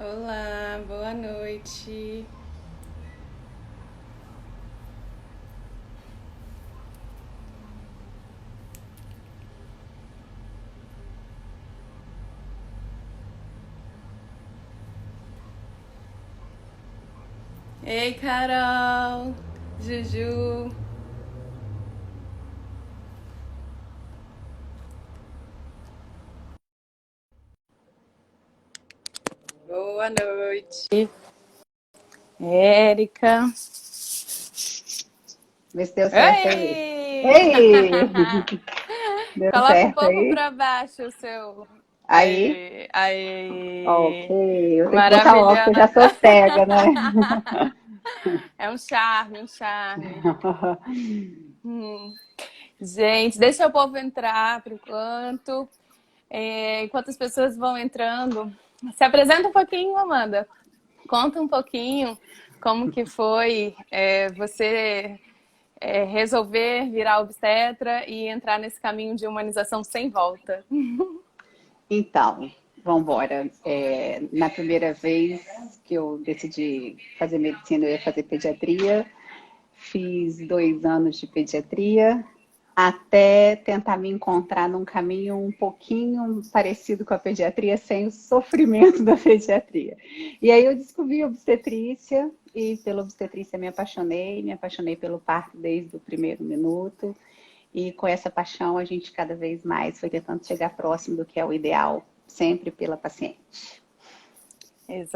Olá, boa noite. Ei, Carol, Juju. Boa noite. Érica. Vê se deu certo aí. Ei! Ei! Deu Coloca um certo pouco aí? para baixo o seu. Aí? Aí, Ok. aí. Eu tenho que botar óculos, que eu já Maravilhando. sou cega, né? É um charme, um charme. Gente, deixa o povo entrar por enquanto. Enquanto as pessoas vão entrando, se apresenta um pouquinho, Amanda. Conta um pouquinho como que foi você resolver virar obstetra e entrar nesse caminho de humanização sem volta. Então, vamos embora. Na primeira vez que eu decidi fazer medicina, eu ia fazer pediatria. Fiz 2 anos de pediatria até tentar me encontrar num caminho um pouquinho parecido com a pediatria, sem o sofrimento da pediatria. E aí eu descobri a obstetrícia e pela obstetrícia me apaixonei pelo parto desde o primeiro minuto. E com essa paixão a gente cada vez mais foi tentando chegar próximo do que é o ideal, sempre pela paciente.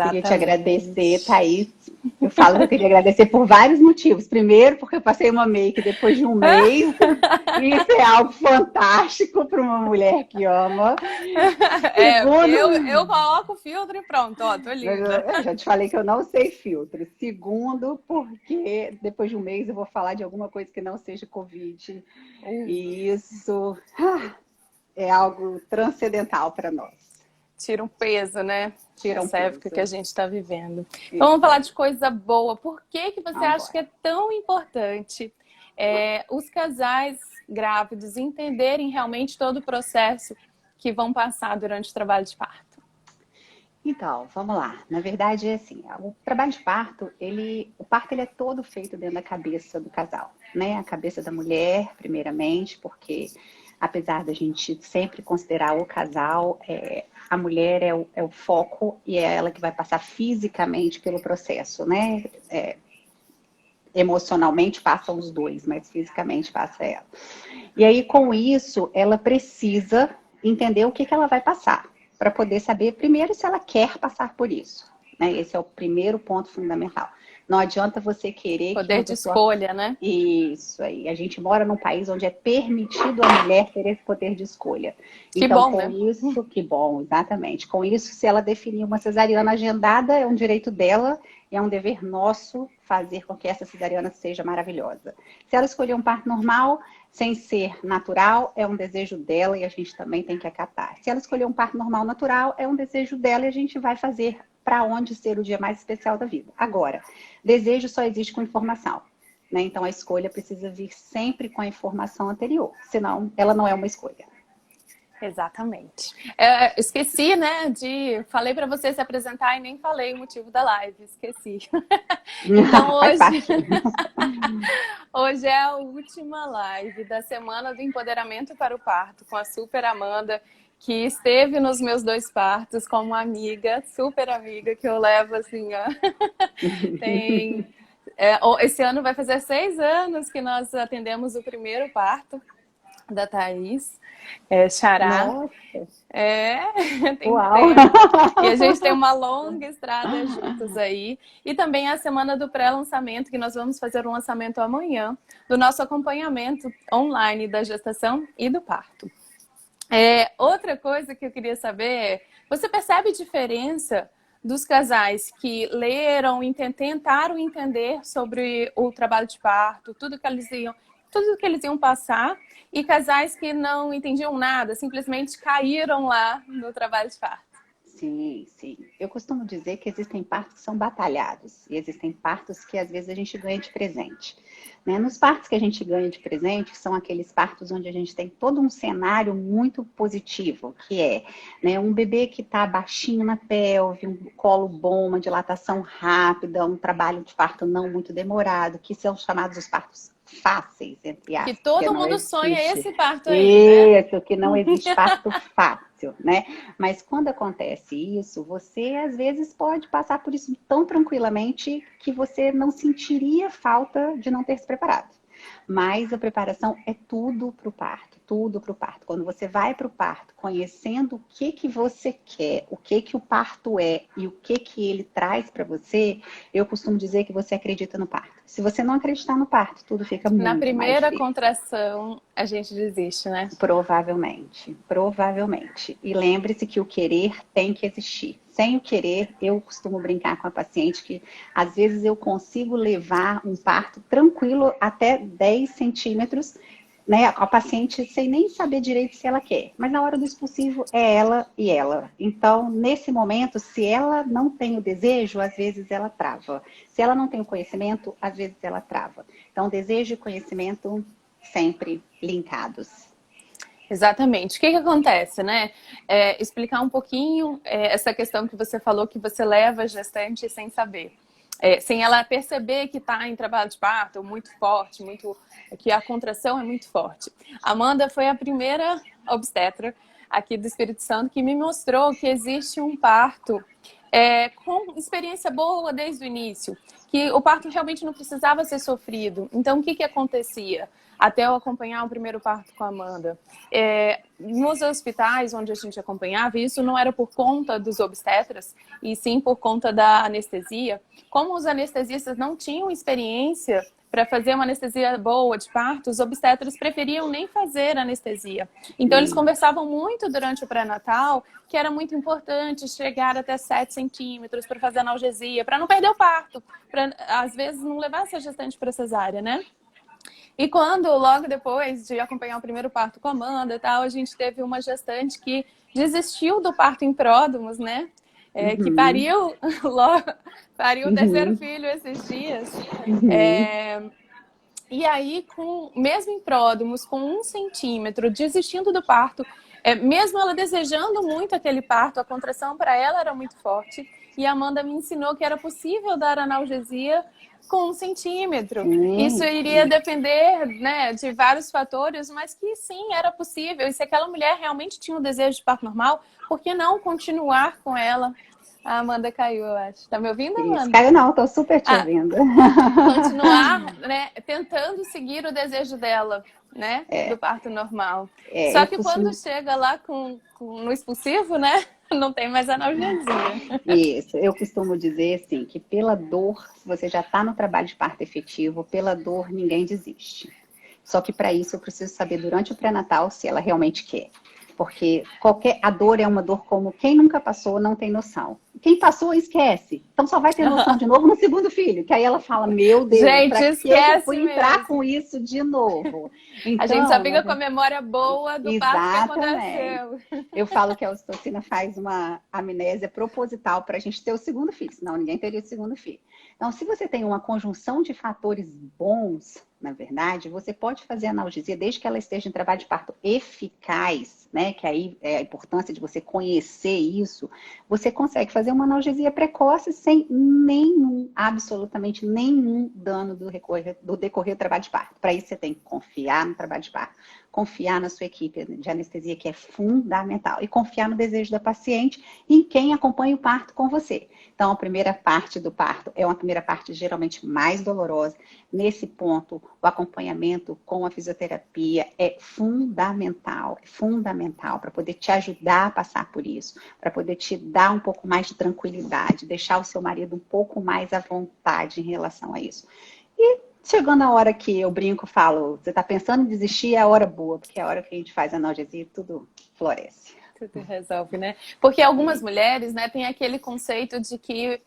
Queria te agradecer, Exatamente. Thaís. Eu falo que eu queria agradecer por vários motivos. Primeiro, porque eu passei uma make depois de um mês, e isso é algo fantástico para uma mulher que ama. Porque Segundo, eu coloco o filtro e pronto, ó, tô linda. eu já te falei que eu não sei filtro. Segundo, porque depois de um mês eu vou falar de alguma coisa que não seja Covid. E isso é algo transcendental para nós. Tira um peso, né? Tira um Essa época que a peso. gente está vivendo. Então, vamos Isso falar aí. de coisa boa. Por que que você Vamos acha que embora. é tão importante os casais grávidos entenderem realmente todo o processo que vão passar durante o trabalho de parto? Então, vamos lá. Na verdade, é assim, o trabalho de parto, o parto ele é todo feito dentro da cabeça do casal, né? A cabeça da mulher, primeiramente, porque apesar da gente sempre considerar o casal, a mulher é o foco e é ela que vai passar fisicamente pelo processo, né? Emocionalmente passam os dois, mas fisicamente passa ela. E aí, com isso, ela precisa entender o que ela vai passar, para poder saber, primeiro, se ela quer passar por isso. Né? Esse é o primeiro ponto fundamental. Não adianta você querer que Poder uma de pessoa. escolha, né? Isso aí. A gente mora num país onde é permitido a mulher ter esse poder de escolha. Que Então, bom, com né? isso, que bom, exatamente. Com isso, se ela definir uma cesariana agendada, é um direito dela e é um dever nosso fazer com que essa cesariana seja maravilhosa. Se ela escolher um parto normal, sem ser natural, é um desejo dela e a gente também tem que acatar. Se ela escolher um parto normal natural, é um desejo dela e a gente vai fazer para onde ser o dia mais especial da vida. Agora, desejo só existe com informação. Né? Então, a escolha precisa vir sempre com a informação anterior, senão ela não é uma escolha. Exatamente. Esqueci, né, falei para você se apresentar e nem falei o motivo da live, esqueci. Então Faz hoje, parte. hoje é a última live da Semana do Empoderamento para o Parto com a Super Amanda, que esteve nos meus 2 partos como amiga, super amiga, que eu levo assim, ó. Tem, esse ano vai fazer 6 anos que nós atendemos o primeiro parto da Thaís, Xará. Nossa, É, tem uau! tempo. E a gente tem uma longa estrada juntos aí. E também a semana do pré-lançamento, que nós vamos fazer um lançamento amanhã, do nosso acompanhamento online da gestação e do parto. Outra coisa que eu queria saber é, você percebe diferença dos casais que leram e tentaram entender sobre o trabalho de parto, tudo que eles iam passar, e casais que não entendiam nada, simplesmente caíram lá no trabalho de parto? Sim, sim. Eu costumo dizer que existem partos que são batalhados e existem partos que às vezes a gente ganha de presente, né? Nos partos que a gente ganha de presente, que são aqueles partos onde a gente tem todo um cenário muito positivo, que é, né, um bebê que está baixinho na pelve, um colo bom, uma dilatação rápida, um trabalho de parto não muito demorado, que são chamados os partos fáceis, entre Que aspas, porque todo não mundo sonha existe. esse parto aí, né? Isso, que não existe parto fácil, né? Mas quando acontece isso, você às vezes pode passar por isso tão tranquilamente que você não sentiria falta de não ter se preparado. Mas a preparação é tudo para o parto, tudo para o parto. Quando você vai para o parto, conhecendo o que você quer, o que o parto é e o que ele traz para você, eu costumo dizer que você acredita no parto. Se você não acreditar no parto, tudo fica Na muito mais primeira difícil. contração, a gente desiste, né? Provavelmente, provavelmente. E lembre-se que o querer tem que existir. Sem o querer, eu costumo brincar com a paciente que às vezes eu consigo levar um parto tranquilo até 10 centímetros, né? A paciente sem nem saber direito se ela quer. Mas na hora do expulsivo é ela e ela. Então, nesse momento, se ela não tem o desejo, às vezes ela trava. Se ela não tem o conhecimento, às vezes ela trava. Então, desejo e conhecimento sempre linkados. Exatamente. O que que acontece, né? Explicar um pouquinho essa questão que você falou que você leva a gestante sem saber. Sem ela perceber que está em trabalho de parto muito forte, que a contração é muito forte. Amanda foi a primeira obstetra aqui do Espírito Santo que me mostrou que existe um parto com experiência boa desde o início, que o parto realmente não precisava ser sofrido. Então, o que que acontecia? Até eu acompanhar o primeiro parto com a Amanda. Nos hospitais onde a gente acompanhava, isso não era por conta dos obstetras, e sim por conta da anestesia. Como os anestesistas não tinham experiência para fazer uma anestesia boa de parto, os obstetras preferiam nem fazer anestesia. Então, eles conversavam muito durante o pré-natal que era muito importante chegar até 7 centímetros para fazer analgesia, para não perder o parto, para, às vezes, não levar essa gestante para cesárea, né? E quando, logo depois de acompanhar o primeiro parto com a Amanda e tal, a gente teve uma gestante que desistiu do parto em pródromos, né? Que Uhum, pariu logo, pariu o terceiro uhum, filho esses dias. uhum. E aí, mesmo em pródromos, com 1 centímetro, desistindo do parto, mesmo ela desejando muito aquele parto, a contração para ela era muito forte. E a Amanda me ensinou que era possível dar analgesia com 1 centímetro. Isso Sim, iria sim. depender, né, de vários fatores, mas que sim, era possível. E se aquela mulher realmente tinha um desejo de parto normal, por que não continuar com ela? A Amanda caiu, eu acho. Tá me ouvindo, Isso. Amanda? Caio, não, estou super te Ah, ouvindo. continuar, né, tentando seguir o desejo dela, né, do parto normal. Só Eu que quando costumo. chega lá no expulsivo, né, não tem mais analgesia. Isso, eu costumo dizer assim, que pela dor, se você já está no trabalho de parto efetivo, pela dor ninguém desiste. Só que para isso eu preciso saber durante o pré-natal se ela realmente quer. Porque a dor é uma dor como quem nunca passou não tem noção. Quem passou, esquece. Então só vai ter noção de novo no segundo filho. Que aí ela fala, meu Deus, Gente, para que eu esquece fui entrar mesmo. com isso de novo? A gente só Então, fica com a memória boa do parto que exatamente. aconteceu. Eu falo que a ocitocina faz uma amnésia proposital para a gente ter o segundo filho, senão ninguém teria o segundo filho. Então, se você tem uma conjunção de fatores bons, na verdade, você pode fazer analgesia desde que ela esteja em trabalho de parto eficaz, né? Que aí é a importância de você conhecer isso. Você consegue fazer uma analgesia precoce sem nenhum, absolutamente nenhum dano do decorrer do trabalho de parto. Para isso, você tem que confiar no trabalho de parto, confiar na sua equipe de anestesia, que é fundamental, e confiar no desejo da paciente e em quem acompanha o parto com você. Então, a primeira parte do parto é uma primeira parte geralmente mais dolorosa. Nesse ponto, o acompanhamento com a fisioterapia é fundamental para poder te ajudar a passar por isso, para poder te dar um pouco mais de tranquilidade, deixar o seu marido um pouco mais à vontade em relação a isso. E chegando a hora que eu brinco, falo, você está pensando em desistir, é a hora boa, porque é a hora que a gente faz analgesia e tudo floresce. Tudo resolve, né? Porque algumas mulheres, né, têm aquele conceito de que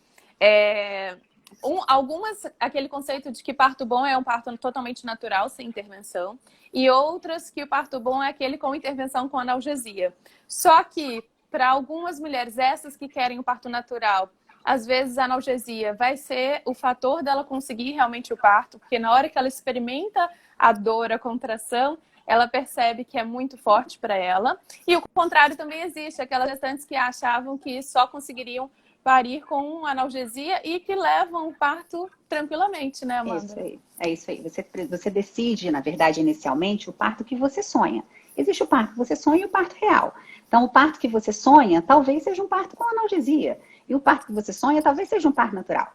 aquele conceito de que parto bom é um parto totalmente natural, sem intervenção, e outras que o parto bom é aquele com intervenção com analgesia. Só que para algumas mulheres, essas que querem o parto natural, às vezes a analgesia vai ser o fator dela conseguir realmente o parto, porque na hora que ela experimenta a dor, a contração, ela percebe que é muito forte para ela. E o contrário também existe, aquelas gestantes que achavam que só conseguiriam parir com analgesia e que levam o parto tranquilamente, né, Amanda? Isso aí, é isso aí. Você decide, na verdade, inicialmente, o parto que você sonha. Existe o parto que você sonha e o parto real. Então, o parto que você sonha, talvez seja um parto com analgesia. E o parto que você sonha, talvez seja um parto natural.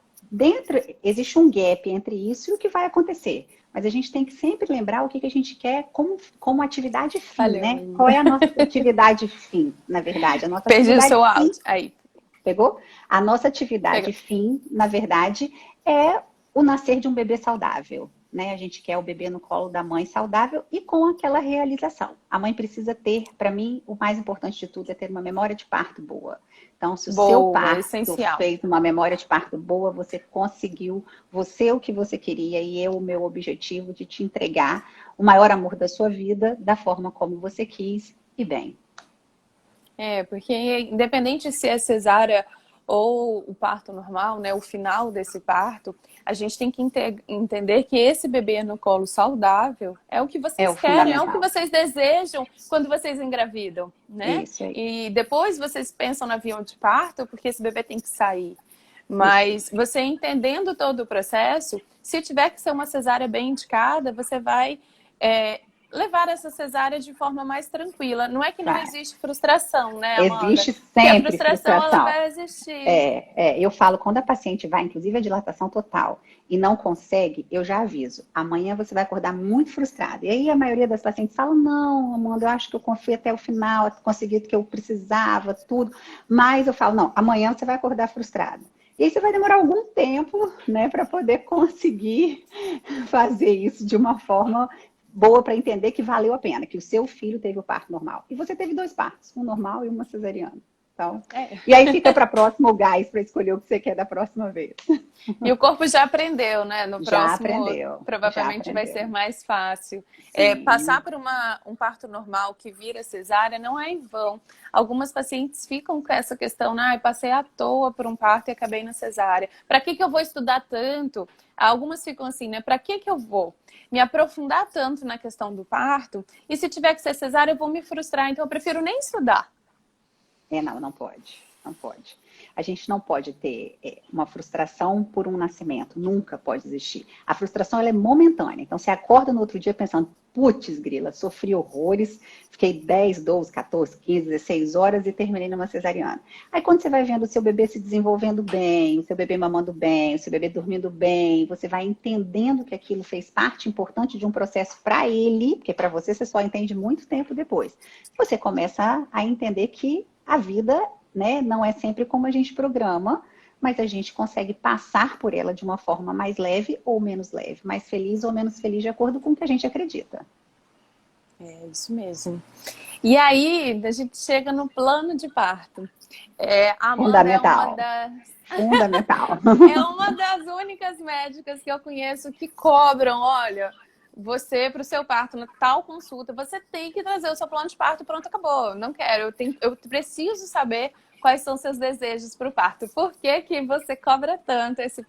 Existe um gap entre isso e o que vai acontecer. Mas a gente tem que sempre lembrar o que a gente quer como atividade fim, Valeu, né? Linda. Qual é a nossa atividade fim, na verdade? A nossa Perdi o atividade seu fim, áudio. Aí. pegou? A nossa atividade fim, na verdade, é o nascer de um bebê saudável. Né? A gente quer o bebê no colo da mãe saudável e com aquela realização. A mãe precisa ter, para mim, o mais importante de tudo é ter uma memória de parto boa. Então, se o seu parto essencial. fez uma memória de parto boa, você conseguiu, você o que você queria e eu o meu objetivo de te entregar o maior amor da sua vida, da forma como você quis e bem. Porque independente se é cesárea ou o parto normal, né, o final desse parto, a gente tem que entender que esse bebê no colo saudável é o que vocês querem, é o que vocês desejam quando vocês engravidam, né? Isso aí. E depois vocês pensam no avião de parto, porque esse bebê tem que sair. Mas você entendendo todo o processo, se tiver que ser uma cesárea bem indicada, você vai levar essa cesárea de forma mais tranquila. Não é que não existe frustração, né, Amanda? Existe sempre frustração. Ela vai existir. Eu falo, quando a paciente vai, inclusive a dilatação total, e não consegue, eu já aviso. Amanhã você vai acordar muito frustrada. E aí a maioria das pacientes fala, não, Amanda, eu acho que eu fui até o final, consegui o que eu precisava, tudo. Mas eu falo, não, amanhã você vai acordar frustrada. E aí você vai demorar algum tempo, né, para poder conseguir fazer isso de uma forma boa para entender que valeu a pena, que o seu filho teve o parto normal. E você teve 2 partos, um normal e uma cesariana. Então, E aí fica para próximo o gás para escolher o que você quer da próxima vez. E o corpo já aprendeu, né? No próximo, aprendeu, provavelmente vai ser mais fácil. Passar por um parto normal que vira cesárea não é em vão. Algumas pacientes ficam com essa questão, passei à toa por um parto e acabei na cesárea. Para que eu vou estudar tanto? Algumas ficam assim, né? Para que eu vou me aprofundar tanto na questão do parto? E se tiver que ser cesárea, eu vou me frustrar. Então, eu prefiro nem estudar. Não pode. Não pode. A gente não pode ter uma frustração por um nascimento. Nunca pode existir. A frustração ela é momentânea. Então, você acorda no outro dia pensando, putz, grila, sofri horrores, fiquei 10, 12, 14, 15, 16 horas e terminei numa cesariana. Aí, quando você vai vendo o seu bebê se desenvolvendo bem, o seu bebê mamando bem, o seu bebê dormindo bem, você vai entendendo que aquilo fez parte importante de um processo para ele, porque para você só entende muito tempo depois. Você começa a entender que a vida, né, não é sempre como a gente programa, mas a gente consegue passar por ela de uma forma mais leve ou menos leve, mais feliz ou menos feliz, de acordo com o que a gente acredita. É isso mesmo. E aí, a gente chega no plano de parto. A Amanda Fundamental. Fundamental. É uma das únicas médicas que eu conheço que cobram, olha, você, para o seu parto, na tal consulta, você tem que trazer o seu plano de parto, pronto, acabou. Não quero, eu preciso saber quais são seus desejos para o parto. Por que que você cobra tanto esse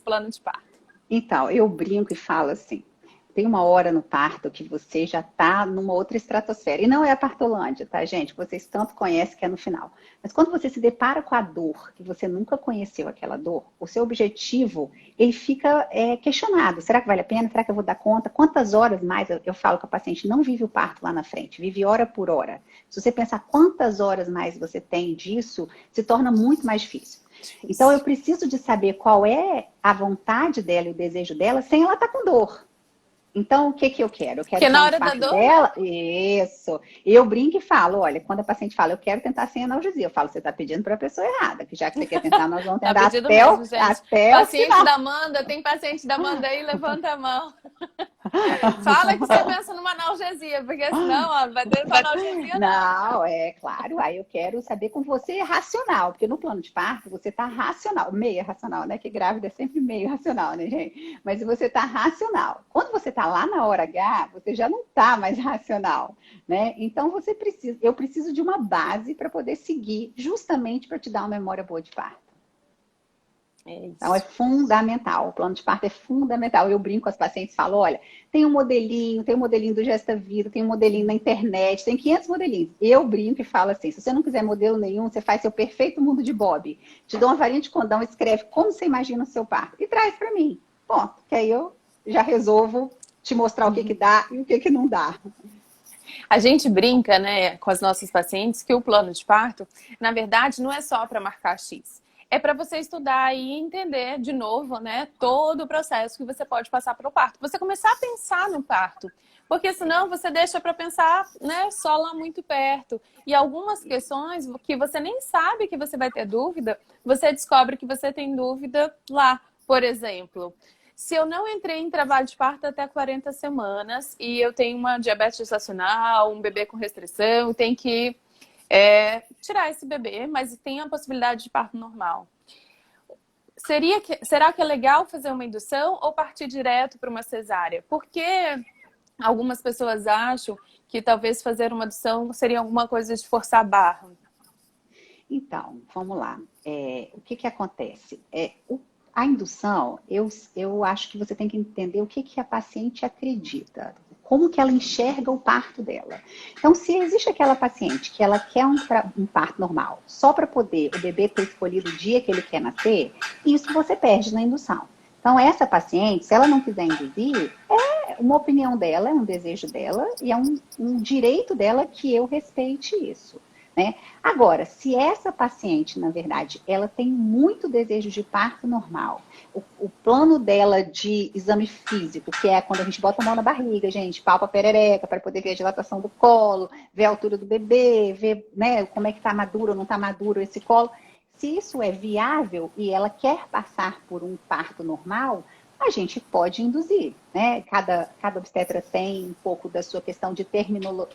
plano de parto? Então, eu brinco e falo assim, tem uma hora no parto que você já está numa outra estratosfera. E não é a partolândia, tá, gente? Vocês tanto conhecem que é no final. Mas quando você se depara com a dor, que você nunca conheceu aquela dor, o seu objetivo, ele fica questionado. Será que vale a pena? Será que eu vou dar conta? Quantas horas mais? Eu falo que a paciente não vive o parto lá na frente, vive hora por hora. Se você pensar quantas horas mais você tem disso, se torna muito mais difícil. Então, eu preciso de saber qual é a vontade dela e o desejo dela sem ela estar com dor. Então, o que eu quero? Eu quero que na hora da dor dela. Isso. Eu brinco e falo, olha, quando a paciente fala, eu quero tentar sem analgesia, eu falo, você está pedindo para a pessoa errada, que já que você quer tentar, nós vamos tentar até o final. Paciente da Amanda, tem paciente da Amanda aí, levanta a mão. Fala que você pensa numa analgesia, porque senão, ó, não vai ter analgesia, não. Não, é claro. Aí eu quero saber com você racional, porque no plano de parto você tá racional, meio racional, né? Que grávida é sempre meio racional, né, gente? Mas você tá racional. Quando você tá lá na hora H, você já não tá mais racional, né? Então eu preciso de uma base para poder seguir, justamente para te dar uma memória boa de parto. É Então, é isso. fundamental. O plano de parto é fundamental. Eu brinco com as pacientes, falo, olha, tem um modelinho do Gesta Vida, tem um modelinho na internet, tem 500 modelinhos. Eu brinco e falo assim, se você não quiser modelo nenhum, você faz seu perfeito mundo de Bob. Te dou uma varinha de condão, escreve como você imagina o seu parto e traz para mim. Ponto. Que aí eu já resolvo te mostrar o que que dá e o que que não dá. A gente brinca, né, com as nossas pacientes que o plano de parto, na verdade, não é só para marcar X. É para você estudar e entender de novo, né, todo o processo que você pode passar para o parto. Você começar a pensar no parto. Porque senão você deixa para pensar, né, só lá muito perto. E algumas questões que você nem sabe que você vai ter dúvida, você descobre que você tem dúvida lá. Por exemplo, se eu não entrei em trabalho de parto até 40 semanas e eu tenho uma diabetes gestacional, um bebê com restrição, tem que tirar esse bebê, mas tem a possibilidade de parto normal. Será que é legal fazer uma indução ou partir direto para uma cesárea? Porque algumas pessoas acham que talvez fazer uma indução seria alguma coisa de forçar a barra. Então, vamos lá. O que que acontece? A indução, eu acho que você tem que entender o que que a paciente acredita, como que ela enxerga o parto dela. Então, se existe aquela paciente que ela quer um parto normal, só para poder o bebê ter escolhido o dia que ele quer nascer, isso você perde na indução. Então, essa paciente, se ela não quiser induzir, é uma opinião dela, é um desejo dela e é um direito dela que eu respeite isso. Né? Agora, se essa paciente, na verdade, ela tem muito desejo de parto normal, o plano dela de exame físico, que é quando a gente bota a mão na barriga, gente, palpa a perereca para poder ver a dilatação do colo, ver a altura do bebê, ver, né, como é que está maduro ou não está maduro esse colo. Se isso é viável e ela quer passar por um parto normal, a gente pode induzir, né? Cada obstetra tem um pouco da sua questão de término,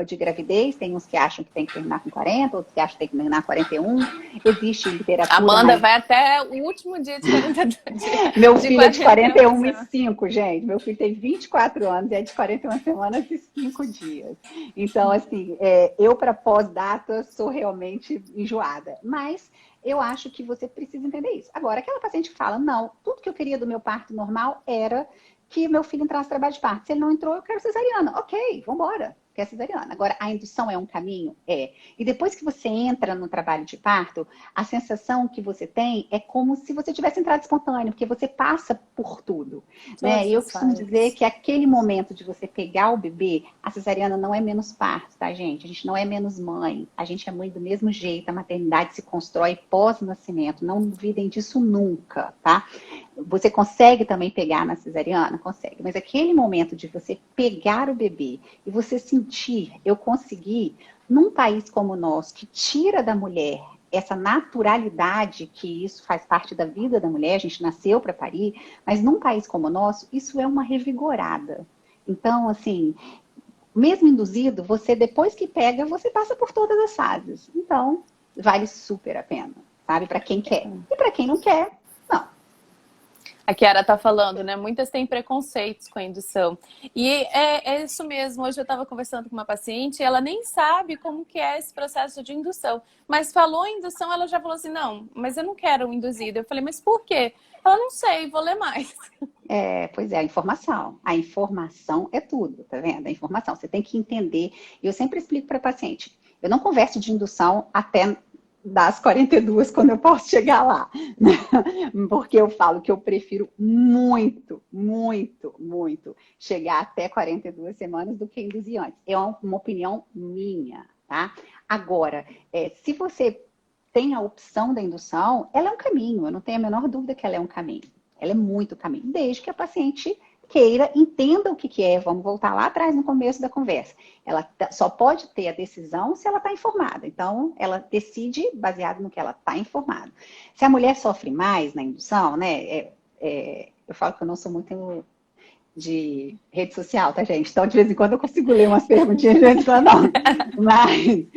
de gravidez. Tem uns que acham que tem que terminar com 40, outros que acham que tem que terminar com 41. Existe literatura, Amanda mas vai até o último dia de 42 meu de filho é de 41 41 e semanas. 5, gente. Meu filho tem 24 anos e é de 41 semanas e 5 dias. Então, assim, eu para pós-data sou realmente enjoada. Mas eu acho que você precisa entender isso. Agora, aquela paciente que fala, não, tudo que eu queria do meu parto normal era que meu filho entrasse no trabalho de parto. Se ele não entrou, eu quero cesariana. Ok, vamos embora. Quer cesariana. Agora, a indução é um caminho? É. E depois que você entra no trabalho de parto, a sensação que você tem é como se você tivesse entrado espontâneo, porque você passa por tudo. Né? Todas E eu as costumo dizer fases. que aquele momento de você pegar o bebê, a cesariana não é menos parto, tá, gente? A gente não é menos mãe. A gente é mãe do mesmo jeito. A maternidade se constrói pós-nascimento. Não duvidem disso nunca, tá? Você consegue também pegar na cesariana? Consegue. Mas aquele momento de você pegar o bebê e você sentir, eu consegui, num país como o nosso, que tira da mulher essa naturalidade, que isso faz parte da vida da mulher, a gente nasceu para parir, mas num país como o nosso, isso é uma revigorada. Então, assim, mesmo induzido, você depois que pega, você passa por todas as fases. Então, vale super a pena, sabe? Para quem quer. E para quem não quer, não. A Kiara tá falando, né? Muitas têm preconceitos com a indução. E é isso mesmo. Hoje eu estava conversando com uma paciente e ela nem sabe como que é esse processo de indução. Mas falou em indução, ela já falou assim, não, mas eu não quero um induzido. Eu falei, mas por quê? Ela, não sei, vou ler mais. Pois é, a informação. A informação é tudo, tá vendo? A informação. Você tem que entender. E eu sempre explico para paciente. Eu não converso de indução até das 42, quando eu posso chegar lá. Porque eu falo que eu prefiro muito, muito, muito chegar até 42 semanas do que induzir antes. É uma opinião minha, tá? Agora, se você tem a opção da indução, ela é um caminho. Eu não tenho a menor dúvida que ela é um caminho. Ela é muito caminho, desde que a paciente queira, entenda o que é. Vamos voltar lá atrás no começo da conversa. Ela só pode ter a decisão se ela está informada. Então, ela decide baseado no que ela está informada. Se a mulher sofre mais na indução, né? Eu falo que eu não sou muito de rede social, tá, gente? Então, de vez em quando eu consigo ler umas perguntinhas, de vez em quando não. Mas,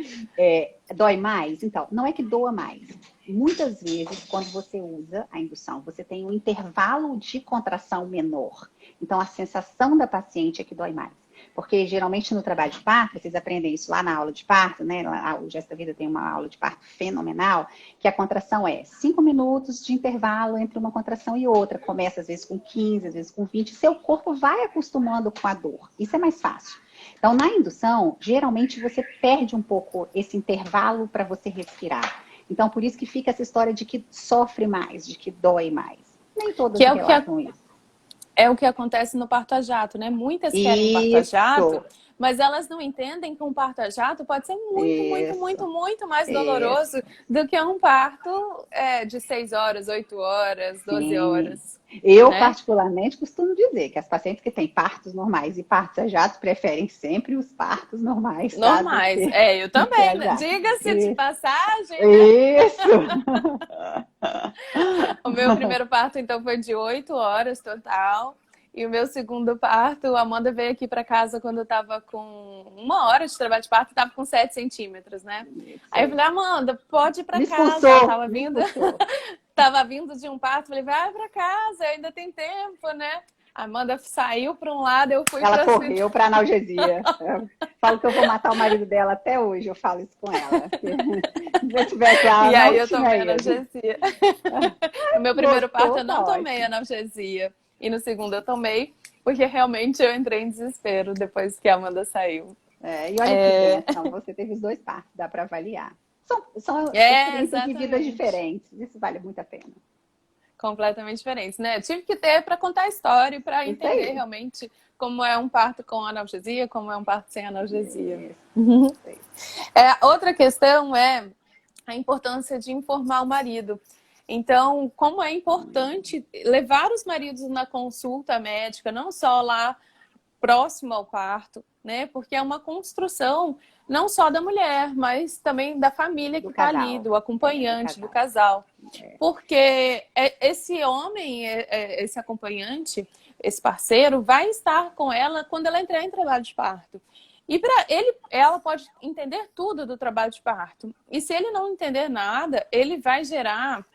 dói mais? Então, não é que doa mais. Muitas vezes, quando você usa a indução, você tem um intervalo de contração menor. Então, a sensação da paciente é que dói mais. Porque, geralmente, no trabalho de parto, vocês aprendem isso lá na aula de parto, né? O Gesta Vida tem uma aula de parto fenomenal, que a contração é 5 minutos de intervalo entre uma contração e outra. Começa, às vezes, com 15, às vezes com 20. Seu corpo vai acostumando com a dor. Isso é mais fácil. Então, na indução, geralmente, você perde um pouco esse intervalo para você respirar. Então, por isso que fica essa história de que sofre mais, de que dói mais. Nem todas relatam isso. É o que acontece no parto a jato, né? Muitas querem parto a jato, mas elas não entendem que um parto a jato pode ser muito mais doloroso do que um parto de 6 horas, 8 horas, 12 horas. Eu, particularmente, costumo dizer que as pacientes que têm partos normais e partos a jato preferem sempre os partos normais. Normais, eu também. Diga-se de passagem. Né? Isso! O meu primeiro parto, então, foi de 8 horas total. E o meu segundo parto, a Amanda veio aqui para casa quando eu tava com 1 hora de trabalho de parto, tava com 7 centímetros, né? Aí eu falei, Amanda, pode ir para casa. Eu tava vindo de um parto, falei, vai para casa, ainda tem tempo, né? A Amanda saiu para um lado, eu fui para ela correu para analgesia. Eu falo que eu vou matar o marido dela até hoje, eu falo isso com ela. Se eu tivesse e aí eu tomei analgesia. No meu primeiro parto eu não tomei analgesia. E no segundo eu tomei, porque realmente eu entrei em desespero depois que a Amanda saiu. E olha que bom, então você teve os 2 partos, dá para avaliar. São experiências de vidas diferentes, isso vale muito a pena. Completamente diferentes, né? Tive que ter para contar a história e para entender realmente como é um parto com analgesia, como é um parto sem analgesia. Outra questão é a importância de informar o marido. Então, como é importante levar os maridos na consulta médica, não só lá próximo ao parto, né? Porque é uma construção não só da mulher, mas também da família que está ali, do acompanhante, do casal. Porque esse homem, esse acompanhante, esse parceiro, vai estar com ela quando ela entrar em trabalho de parto. E para ela pode entender tudo do trabalho de parto. E se ele não entender nada, ele vai gerar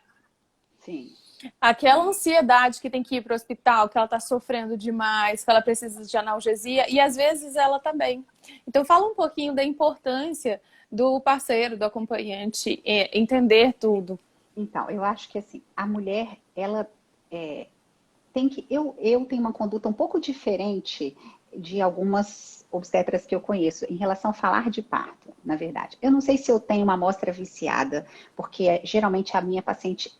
aquela ansiedade que tem que ir para o hospital, que ela está sofrendo demais, que ela precisa de analgesia, e às vezes ela também. Então fala um pouquinho da importância do parceiro, do acompanhante, entender tudo. Então, eu acho que assim, a mulher, ela tem que... Eu tenho uma conduta um pouco diferente de algumas obstetras que eu conheço em relação a falar de parto, na verdade. Eu não sei se eu tenho uma amostra viciada, porque geralmente a minha paciente,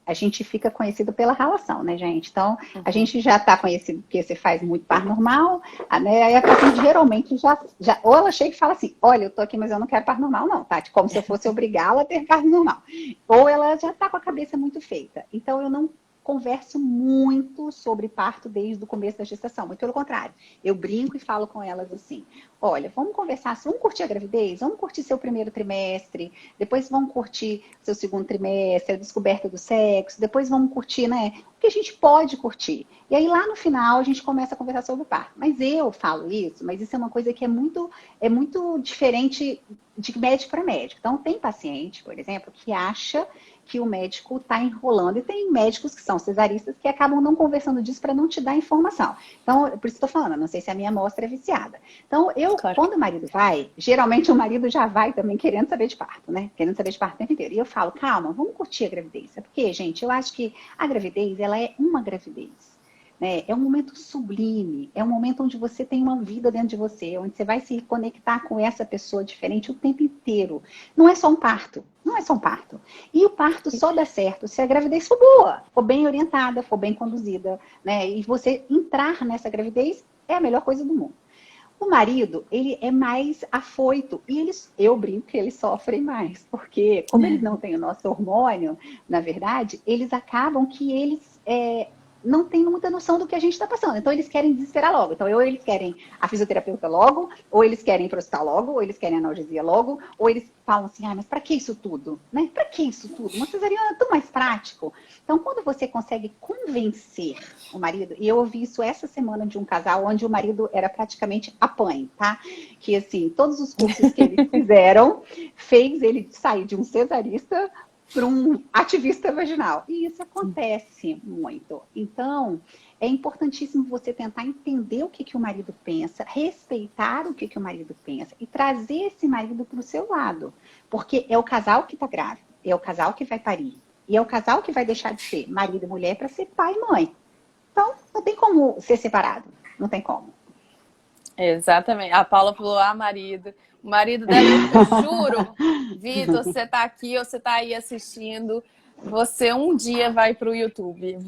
a gente fica conhecido pela relação, né, gente? Então, a gente já está conhecido porque você faz muito parto normal, né? Aí a paciente geralmente já... Ou ela chega e fala assim, olha, eu tô aqui, mas eu não quero parto normal, não, tá? Como se eu fosse obrigá-la a ter parto normal. Ou ela já está com a cabeça muito feita. Então, eu não converso muito sobre parto desde o começo da gestação. Muito pelo contrário. Eu brinco e falo com elas assim, olha, vamos conversar, vamos curtir a gravidez, vamos curtir seu primeiro trimestre, depois vamos curtir seu segundo trimestre, a descoberta do sexo, depois vamos curtir, né, o que a gente pode curtir. E aí lá no final a gente começa a conversar sobre o parto. Mas eu falo isso, mas isso é uma coisa que é muito diferente de médico para médico. Então tem paciente, por exemplo, que acha que o médico está enrolando. E tem médicos que são cesaristas que acabam não conversando disso para não te dar informação. Então, por isso estou falando, não sei se a minha amostra é viciada. Então, quando o marido vai, geralmente o marido já vai também querendo saber de parto, né? Querendo saber de parto o tempo inteiro. E eu falo, calma, vamos curtir a gravidez. Porque, gente, eu acho que a gravidez, ela é uma gravidez. Né? É um momento sublime, é um momento onde você tem uma vida dentro de você, onde você vai se conectar com essa pessoa diferente o tempo inteiro. Não é só um parto, não é só um parto. E o parto só dá certo se a gravidez for boa, for bem orientada, for bem conduzida, né? E você entrar nessa gravidez é a melhor coisa do mundo. O marido, ele é mais afoito e eu brinco que eles sofrem mais, porque como eles não têm o nosso hormônio, na verdade, eles acabam que eles não têm muita noção do que a gente está passando. Então, eles querem desesperar logo. Então, ou eles querem a fisioterapeuta logo, ou eles querem ir para o hospital logo, ou eles querem a analgesia logo, ou eles falam assim, mas para que isso tudo? Né? Para que isso tudo? Uma cesariana é tão mais prático. Então, quando você consegue convencer o marido, e eu ouvi isso essa semana de um casal, onde o marido era praticamente apanhe, tá? Que, assim, todos os cursos que eles fizeram, fez ele sair de um cesarista para um ativista vaginal. E isso acontece muito. Então, é importantíssimo você tentar entender o que o marido pensa, respeitar o que o marido pensa e trazer esse marido para o seu lado. Porque é o casal que está grávido, é o casal que vai parir. E é o casal que vai deixar de ser marido e mulher para ser pai e mãe. Então, não tem como ser separado. Não tem como. Exatamente. A Paula falou, marido. O marido dela, eu juro, Vitor, você tá aqui ou você tá aí assistindo, você um dia vai pro YouTube.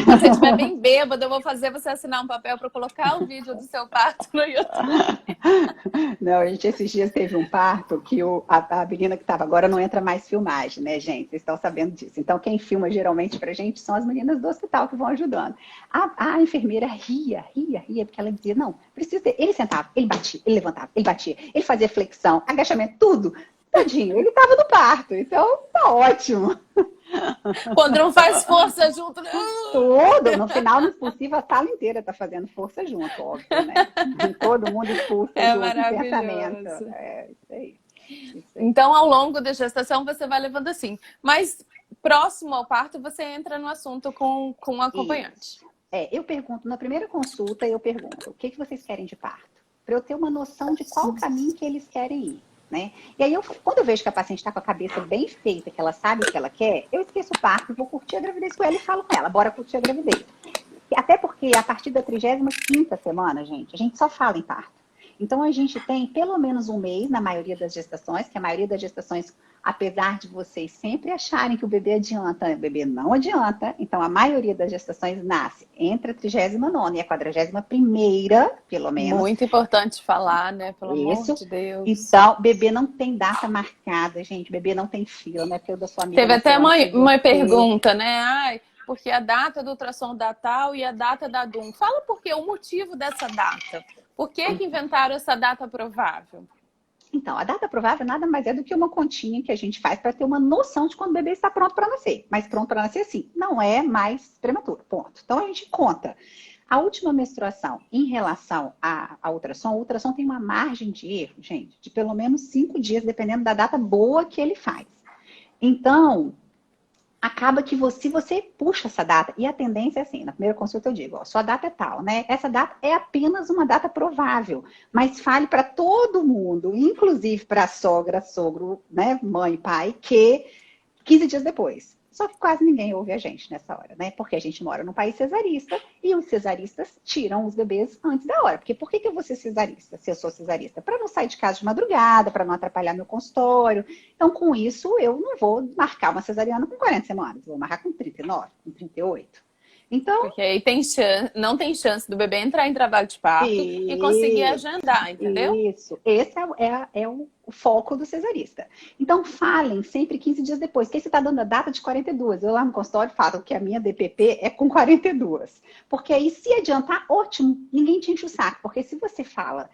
Quando você estiver bem bêbado, eu vou fazer você assinar um papel para colocar o vídeo do seu parto no YouTube. Não, a gente esses dias teve um parto que a menina que estava agora não entra mais filmagem, né, gente? Vocês estão sabendo disso. Então, quem filma geralmente pra gente são as meninas do hospital que vão ajudando. A enfermeira ria, porque ela dizia, não, precisa ter. Ele sentava, ele batia, ele levantava, ele batia, ele fazia flexão, agachamento, tudo. Tadinho, ele estava no parto, então tá ótimo. Quando não faz força junto, né? Tudo, no final, no expulsivo, a sala inteira tá fazendo força junto, óbvio, né? Todo mundo expulsa junto em pensamento. Isso aí. Então, ao longo da gestação, você vai levando assim. Mas próximo ao parto, você entra no assunto com o acompanhante. Isso. Eu pergunto, na primeira consulta, eu pergunto, o que vocês querem de parto? Para eu ter uma noção de qual caminho que eles querem ir. Né? E aí, quando eu vejo que a paciente está com a cabeça bem feita, que ela sabe o que ela quer, eu esqueço o parto, vou curtir a gravidez com ela e falo com ela, bora curtir a gravidez. Até porque a partir da 35ª semana, gente, a gente só fala em parto. Então, a gente tem pelo menos um mês na maioria das gestações, que a maioria das gestações, apesar de vocês sempre acharem que o bebê adianta, o bebê não adianta. Então, a maioria das gestações nasce entre a 39ª e a 41ª, pelo menos. Muito importante falar, né? Pelo amor de Deus. Então, bebê não tem data marcada, gente. Bebê não tem fila, né? Porque eu da sua amiga... Teve até uma pergunta, né? Porque a data do ultrassom da tal e a data da DUM. Fala por quê, o motivo dessa data. Por que inventaram essa data provável? Então, a data provável nada mais é do que uma continha que a gente faz para ter uma noção de quando o bebê está pronto para nascer. Mas pronto para nascer, sim, não é mais prematuro, ponto. Então, a gente conta. A última menstruação em relação ao ultrassom, o ultrassom tem uma margem de erro, gente, de pelo menos 5 dias, dependendo da data boa que ele faz. Então... acaba que se você puxa essa data, e a tendência é assim, na primeira consulta eu digo, ó, sua data é tal, né? Essa data é apenas uma data provável, mas fale para todo mundo, inclusive para a sogra, sogro, né, mãe, pai, que 15 dias depois. Só que quase ninguém ouve a gente nessa hora, né? Porque a gente mora num país cesarista e os cesaristas tiram os bebês antes da hora. Porque por que eu vou ser cesarista, se eu sou cesarista? Para não sair de casa de madrugada, para não atrapalhar meu consultório. Então, com isso, eu não vou marcar uma cesariana com 40 semanas. Eu vou marcar com 39, com 38. Então... porque aí não tem chance do bebê entrar em trabalho de parto e conseguir agendar, entendeu? Isso. Esse é o foco do cesarista. Então, falem sempre 15 dias depois. Que aí você está dando a data de 42. Eu lá no consultório falo que a minha DPP é com 42. Porque aí, se adiantar, ótimo. Ninguém te enche o saco. Porque se você fala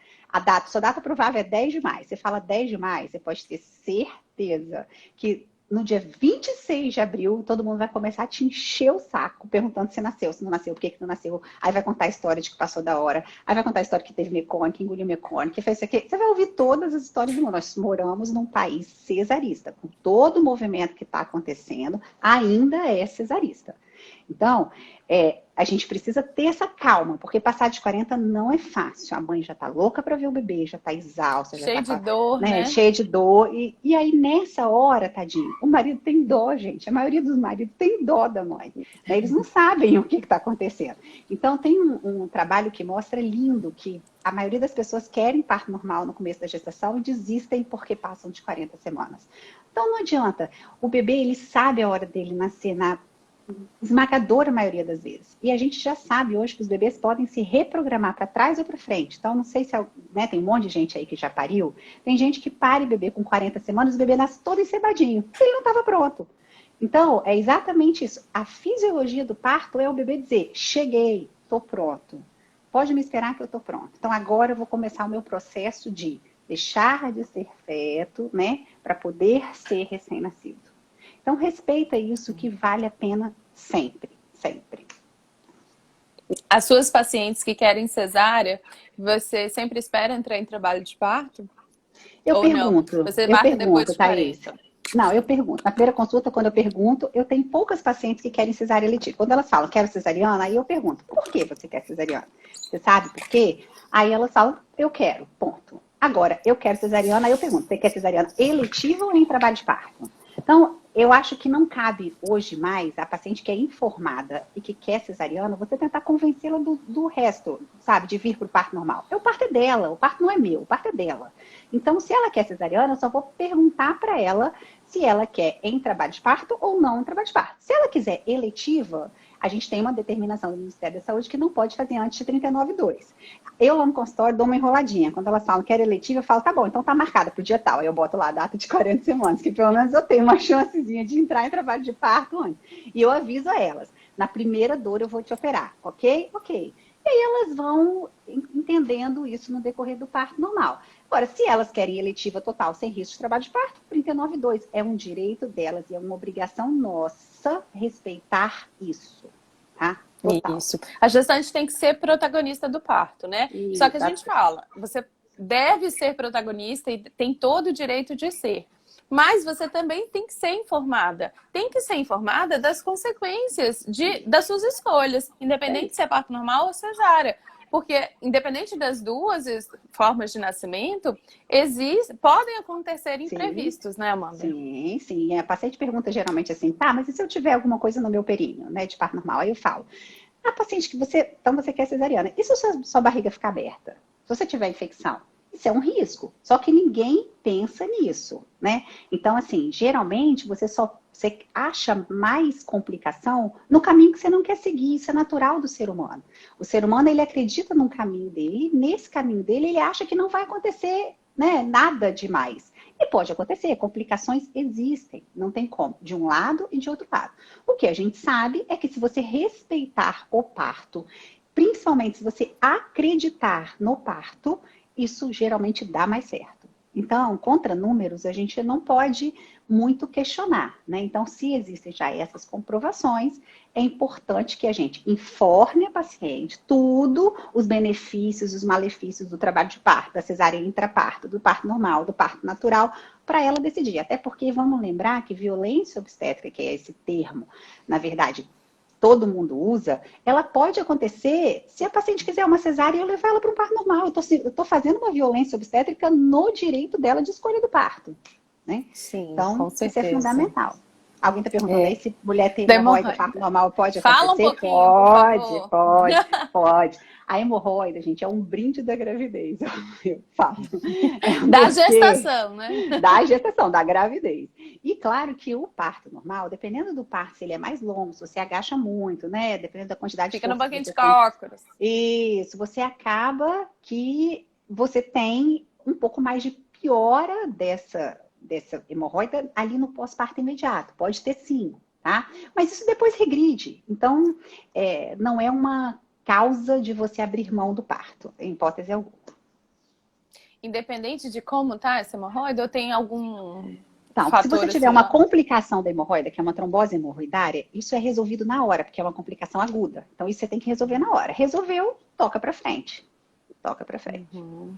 sua data provável é 10 de maio. Você fala 10 de maio, você pode ter certeza que no dia 26 de abril, todo mundo vai começar a te encher o saco, perguntando se nasceu, se não nasceu, por que não nasceu. Aí vai contar a história de que passou da hora. Aí vai contar a história que teve mecônica, que engoliu mecônica, que fez isso aqui. Você vai ouvir todas as histórias do mundo. Nós moramos num país cesarista. Com todo o movimento que está acontecendo, ainda é cesarista. Então, a gente precisa ter essa calma, porque passar de 40 não é fácil. A mãe já tá louca para ver o bebê, já tá exausta. Cheia de dor, né? Cheia de dor. E aí, nessa hora, tadinho, o marido tem dó, gente. A maioria dos maridos tem dó da mãe. Né? Eles não sabem o que está acontecendo. Então, tem um trabalho que mostra lindo que a maioria das pessoas querem parto normal no começo da gestação e desistem porque passam de 40 semanas. Então, não adianta. O bebê, ele sabe a hora dele nascer na esmagadora maioria das vezes. E a gente já sabe hoje que os bebês podem se reprogramar para trás ou para frente. Então, não sei se tem um monte de gente aí que já pariu. Tem gente que pare bebê com 40 semanas, o bebê nasce todo encebadinho. Ele não estava pronto. Então, é exatamente isso. A fisiologia do parto é o bebê dizer, cheguei, estou pronto. Pode me esperar que eu estou pronto. Então, agora eu vou começar o meu processo de deixar de ser feto, né? Para poder ser recém-nascido. Então, respeita isso que vale a pena sempre, sempre. As suas pacientes que querem cesárea, você sempre espera entrar em trabalho de parto? Ou não? Você marca depois de 40? Não, eu pergunto. Na primeira consulta, quando eu pergunto, eu tenho poucas pacientes que querem cesárea letiva. Quando elas falam, quero cesariana, aí eu pergunto, por que você quer cesariana? Você sabe por quê? Aí elas falam, eu quero, ponto. Agora, eu quero cesariana, aí eu pergunto, você quer cesariana eletiva ou em trabalho de parto? Então, eu acho que não cabe hoje mais a paciente que é informada e que quer cesariana, você tentar convencê-la do resto, sabe, de vir para o parto normal. O parto é dela, o parto não é meu, o parto é dela. Então, se ela quer cesariana, eu só vou perguntar para ela se ela quer em trabalho de parto ou não em trabalho de parto. Se ela quiser eletiva, a gente tem uma determinação do Ministério da Saúde que não pode fazer antes de 39,2. Eu lá no consultório dou uma enroladinha. Quando elas falam que era eletiva, eu falo, tá bom, então tá marcada pro dia tal. Aí eu boto lá a data de 40 semanas, que pelo menos eu tenho uma chancezinha de entrar em trabalho de parto antes. E eu aviso a elas, na primeira dor eu vou te operar, ok? Ok. E aí elas vão entendendo isso no decorrer do parto normal. Agora, se elas querem eletiva total, sem risco de trabalho de parto, 39,2 é um direito delas e é uma obrigação nossa respeitar isso, tá? Total. Isso. A gestante tem que ser protagonista do parto, né? Isso. Só que a gente fala, você deve ser protagonista e tem todo o direito de ser. Mas você também tem que ser informada. Tem que ser informada das consequências das suas escolhas, independente se é parto normal ou cesárea. Porque, independente das duas formas de nascimento, podem acontecer imprevistos, né, Amanda? Sim, sim. A paciente pergunta geralmente assim, tá, mas e se eu tiver alguma coisa no meu períneo, né, de parto normal? Aí eu falo, a paciente que então você quer cesariana. E se sua barriga ficar aberta? Se você tiver infecção? Isso é um risco. Só que ninguém pensa nisso, né? Então, assim, geralmente você acha mais complicação no caminho que você não quer seguir. Isso é natural do ser humano. O ser humano, ele acredita num caminho dele, e nesse caminho dele, ele acha que não vai acontecer, né, nada demais. E pode acontecer, complicações existem, não tem como, de um lado e de outro lado. O que a gente sabe é que se você respeitar o parto, principalmente se você acreditar no parto, isso geralmente dá mais certo. Então, contra números, a gente não pode muito questionar, né? Então, se existem já essas comprovações, é importante que a gente informe a paciente tudo, os benefícios, os malefícios do trabalho de parto, da cesárea intraparto, do parto normal, do parto natural, para ela decidir. Até porque vamos lembrar que violência obstétrica, que é esse termo, na verdade, todo mundo usa, ela pode acontecer se a paciente quiser uma cesárea e eu levar ela para um parto normal. Eu estou fazendo uma violência obstétrica no direito dela de escolha do parto. Né? Sim, então, com certeza. Isso é fundamental. Alguém está perguntando aí se mulher tem hemorroida, parto normal pode acontecer? Fala um pouquinho, pode. A hemorroida, gente, é um brinde da gravidez. Eu falo. Da gestação, né? Da gestação, da gravidez. E claro que o parto normal, dependendo do parto, se ele é mais longo, se você agacha muito, né? Dependendo da quantidade Fica de no banquinho de cócoras. Isso, você acaba que você tem um pouco mais de piora dessa hemorroida ali no pós-parto imediato. Pode ter sim, tá? Mas isso depois regride. Então, não é uma causa de você abrir mão do parto, em hipótese alguma. Independente de como tá essa hemorroida, ou tem algum Então, fator, se você tiver assim, uma complicação da hemorroida, que é uma trombose hemorroidária, isso é resolvido na hora, porque é uma complicação aguda. Então, isso você tem que resolver na hora. Resolveu, toca pra frente. Toca pra frente. Uhum.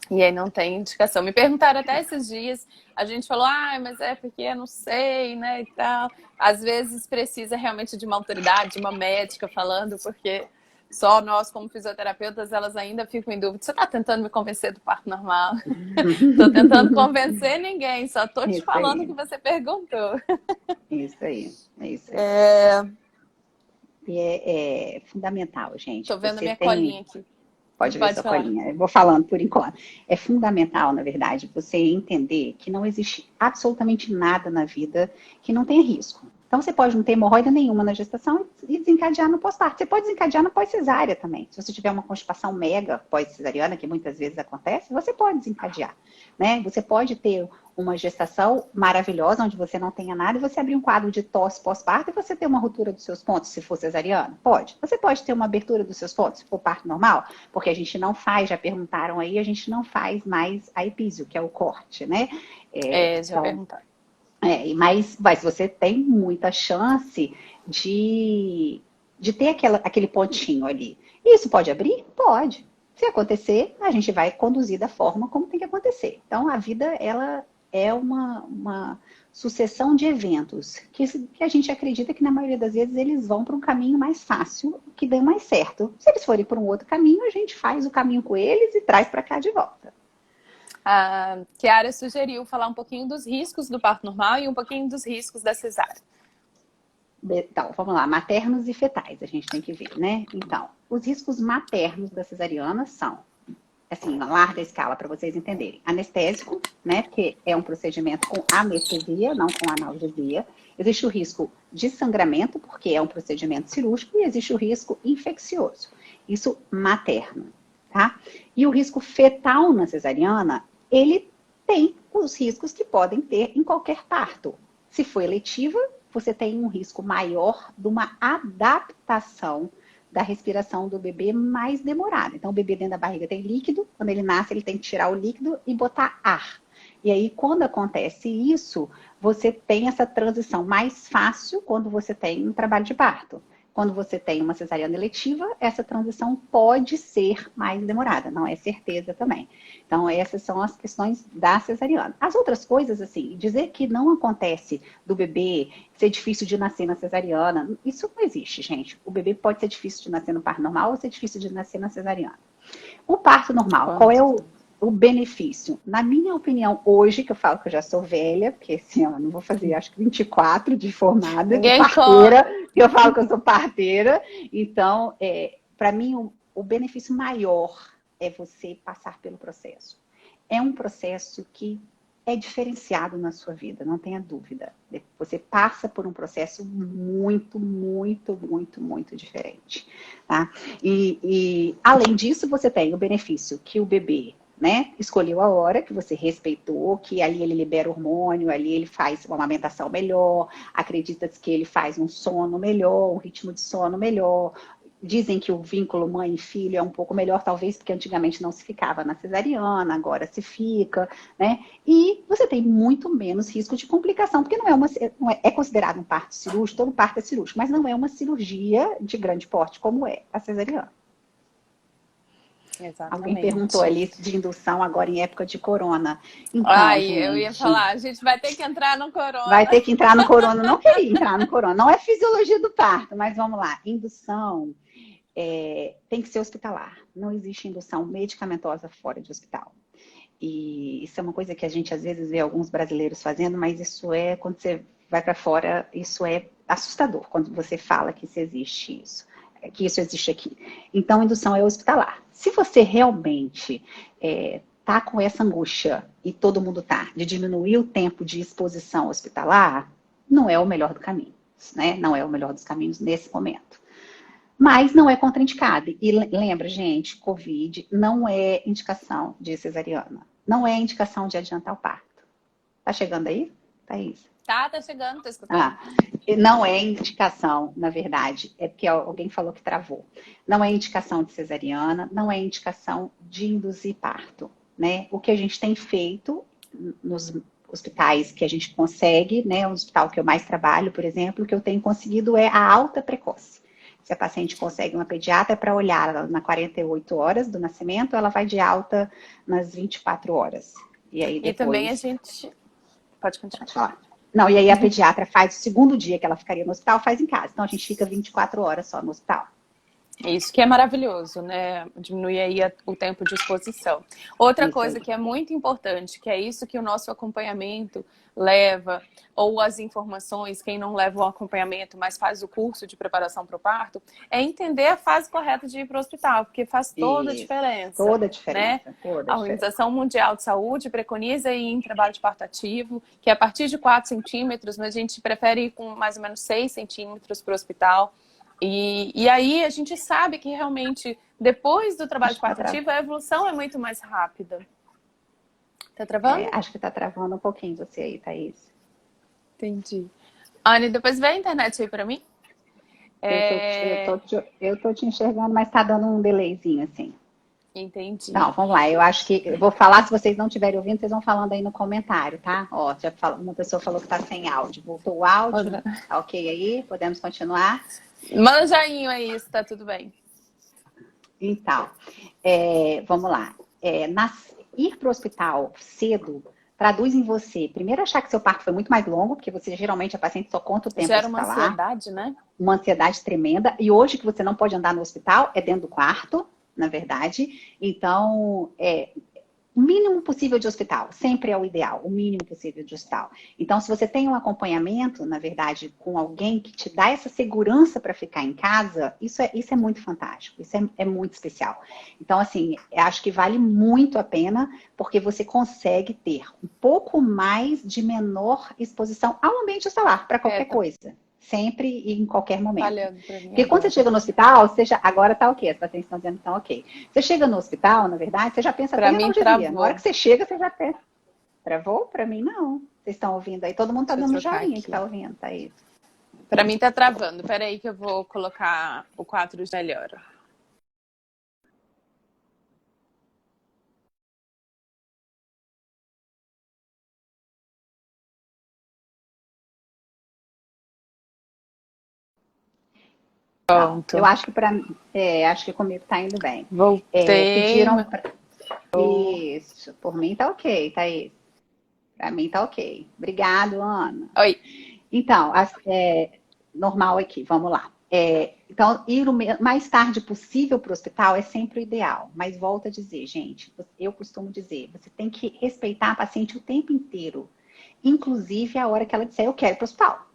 E aí não tem indicação. Me perguntaram até esses dias, a gente falou, mas é porque eu não sei, né, e tal. Às vezes precisa realmente de uma autoridade, de uma médica falando, porque só nós, como fisioterapeutas, elas ainda ficam em dúvida. Você tá tentando me convencer do parto normal? Tô tentando convencer ninguém, só tô te falando o que você perguntou. Isso aí, é isso aí. E é fundamental, gente. Tô vendo minha colinha aqui. Pode ver sua colinha. Eu vou falando por enquanto. É fundamental, na verdade, você entender que não existe absolutamente nada na vida que não tenha risco. Então, você pode não ter hemorroida nenhuma na gestação e desencadear no pós-parto. Você pode desencadear na pós-cesárea também. Se você tiver uma constipação mega pós-cesariana, que muitas vezes acontece, você pode desencadear. Né? Você pode ter uma gestação maravilhosa, onde você não tenha nada, e você abrir um quadro de tosse pós-parto e você ter uma ruptura dos seus pontos, se for cesariana? Pode. Você pode ter uma abertura dos seus pontos, se for parto normal, porque a gente não faz, já perguntaram aí, a gente não faz mais a epísio, que é o corte, né? Já perguntaram. Mas você tem muita chance de ter aquele pontinho ali. Isso pode abrir? Pode. Se acontecer, a gente vai conduzir da forma como tem que acontecer. Então, a vida, ela é uma sucessão de eventos que a gente acredita que, na maioria das vezes, eles vão para um caminho mais fácil, que dê mais certo. Se eles forem por um outro caminho, a gente faz o caminho com eles e traz para cá de volta. A Chiara sugeriu falar um pouquinho dos riscos do parto normal e um pouquinho dos riscos da cesárea. Então, vamos lá, maternos e fetais, a gente tem que ver, né? Então, os riscos maternos da cesariana são, assim, na larga escala, para vocês entenderem. Anestésico, né? Porque é um procedimento com anestesia, não com analgesia. Existe o risco de sangramento, porque é um procedimento cirúrgico, e existe o risco infeccioso. Isso materno, tá? E o risco fetal na cesariana, ele tem os riscos que podem ter em qualquer parto. Se for eletiva, você tem um risco maior de uma adaptação da respiração do bebê mais demorada. Então, o bebê dentro da barriga tem líquido, quando ele nasce, ele tem que tirar o líquido e botar ar. E aí, quando acontece isso, você tem essa transição mais fácil quando você tem um trabalho de parto. Quando você tem uma cesariana eletiva, essa transição pode ser mais demorada, não é certeza também. Então, essas são as questões da cesariana. As outras coisas, assim, dizer que não acontece do bebê ser difícil de nascer na cesariana, isso não existe, gente. O bebê pode ser difícil de nascer no parto normal ou ser difícil de nascer na cesariana. O parto normal, qual é o benefício? Na minha opinião, hoje, que eu falo que eu já sou velha, porque esse ano eu vou fazer, acho que 24 de formada, de parteira, que eu falo que eu sou parteira. Então, para mim, o benefício maior é você passar pelo processo. É um processo que é diferenciado na sua vida, não tenha dúvida. Você passa por um processo muito, muito, muito, muito diferente. Tá? E além disso, você tem o benefício que o bebê, né, escolheu a hora, que você respeitou, que ali ele libera hormônio, ali ele faz uma amamentação melhor, acredita-se que ele faz um sono melhor, um ritmo de sono melhor. Dizem que o vínculo mãe e filho é um pouco melhor, talvez, porque antigamente não se ficava na cesariana, agora se fica, né? E você tem muito menos risco de complicação, porque é considerado um parto cirúrgico, todo parto é cirúrgico, mas não é uma cirurgia de grande porte como é a cesariana. Exatamente. Alguém perguntou ali de indução agora em época de corona. Então, gente, eu ia falar, a gente vai ter que entrar no corona. Vai ter que entrar no corona. Não queria entrar no corona. Não é fisiologia do parto, mas vamos lá. Indução tem que ser hospitalar. Não existe indução medicamentosa fora de hospital. E isso é uma coisa que a gente às vezes vê alguns brasileiros fazendo, mas isso quando você vai para fora, isso é assustador quando você fala que isso existe aqui. Então, indução é hospitalar. Se você realmente tá com essa angústia, e todo mundo tá, de diminuir o tempo de exposição hospitalar, não é o melhor do caminho, né? Não é o melhor dos caminhos nesse momento. Mas não é contraindicado. E lembra, gente, Covid não é indicação de cesariana. Não é indicação de adiantar o parto. Tá chegando aí, Thaís? Tá chegando, tô escutando. Não é indicação, na verdade, é porque alguém falou que travou. Não é indicação de cesariana, não é indicação de induzir parto, né? O que a gente tem feito nos hospitais que a gente consegue, né? O hospital que eu mais trabalho, por exemplo, o que eu tenho conseguido é a alta precoce. Se a paciente consegue uma pediatra para olhar ela nas 48 horas do nascimento, ela vai de alta nas 24 horas. E aí depois... E também a gente... Pode continuar. Pode falar. Não, e aí a pediatra faz o segundo dia que ela ficaria no hospital, faz em casa. Então a gente fica 24 horas só no hospital. Isso que é maravilhoso, né? Diminuir aí o tempo de exposição. Outra coisa que é muito importante, que é isso que o nosso acompanhamento leva, ou as informações, quem não leva o acompanhamento, mas faz o curso de preparação para o parto, é entender a fase correta de ir para o hospital, porque faz toda a diferença. Toda a diferença. Né? Toda a Organização Mundial de Saúde preconiza ir em trabalho de parto ativo, que é a partir de 4 centímetros, mas a gente prefere ir com mais ou menos 6 centímetros para o hospital. E aí a gente sabe que realmente, depois do trabalho de parto ativo, a evolução é muito mais rápida. Tá travando? Acho que tá travando um pouquinho você aí, Thaís. Entendi. Anne, depois vê a internet aí pra mim. Eu tô te enxergando, mas tá dando um delayzinho assim. Entendi. Não, vamos lá. Eu acho que eu vou falar, se vocês não estiverem ouvindo, vocês vão falando aí no comentário, tá? Ó, uma pessoa falou que tá sem áudio. Voltou o áudio. Tá ok aí? Podemos continuar? Manda um joinha aí, se tá tudo bem. Então, vamos lá. Ir para o hospital cedo traduz em você, primeiro, achar que seu parto foi muito mais longo, porque você geralmente a paciente só conta o tempo Gera uma hospitalar. ansiedade, né? Uma ansiedade tremenda. E hoje que você não pode andar no hospital, é dentro do quarto, na verdade. Então, o mínimo possível de hospital, sempre é o ideal, o mínimo possível de hospital. Então, se você tem um acompanhamento, na verdade, com alguém que te dá essa segurança para ficar em casa, isso é muito fantástico, isso é muito especial. Então, assim, eu acho que vale muito a pena, porque você consegue ter um pouco mais de menor exposição ao ambiente hospitalar, para qualquer coisa. Sempre e em qualquer momento. Falhando pra mim Porque quando você chega no hospital, agora tá ok, as pacientes estão dizendo que estão ok. Você chega no hospital, na verdade, você já pensa até em analgesia. Na hora que você chega, você já pensa. Travou? Pra mim, não. Vocês estão ouvindo aí? Todo mundo tá dando joinha que tá ouvindo, tá aí. Pra mim tá travando. Peraí que eu vou colocar o 4 de melhor. Pronto. Eu acho que acho que comigo tá indo bem. Voltei. Pediram pra... Isso, por mim tá ok, tá aí. Pra mim tá ok. Obrigado, Ana. Oi. Então, normal aqui, vamos lá. Então, ir o mais tarde possível para o hospital é sempre o ideal. Mas volto a dizer, gente, eu costumo dizer, você tem que respeitar a paciente o tempo inteiro. Inclusive a hora que ela disser, eu quero ir para o hospital.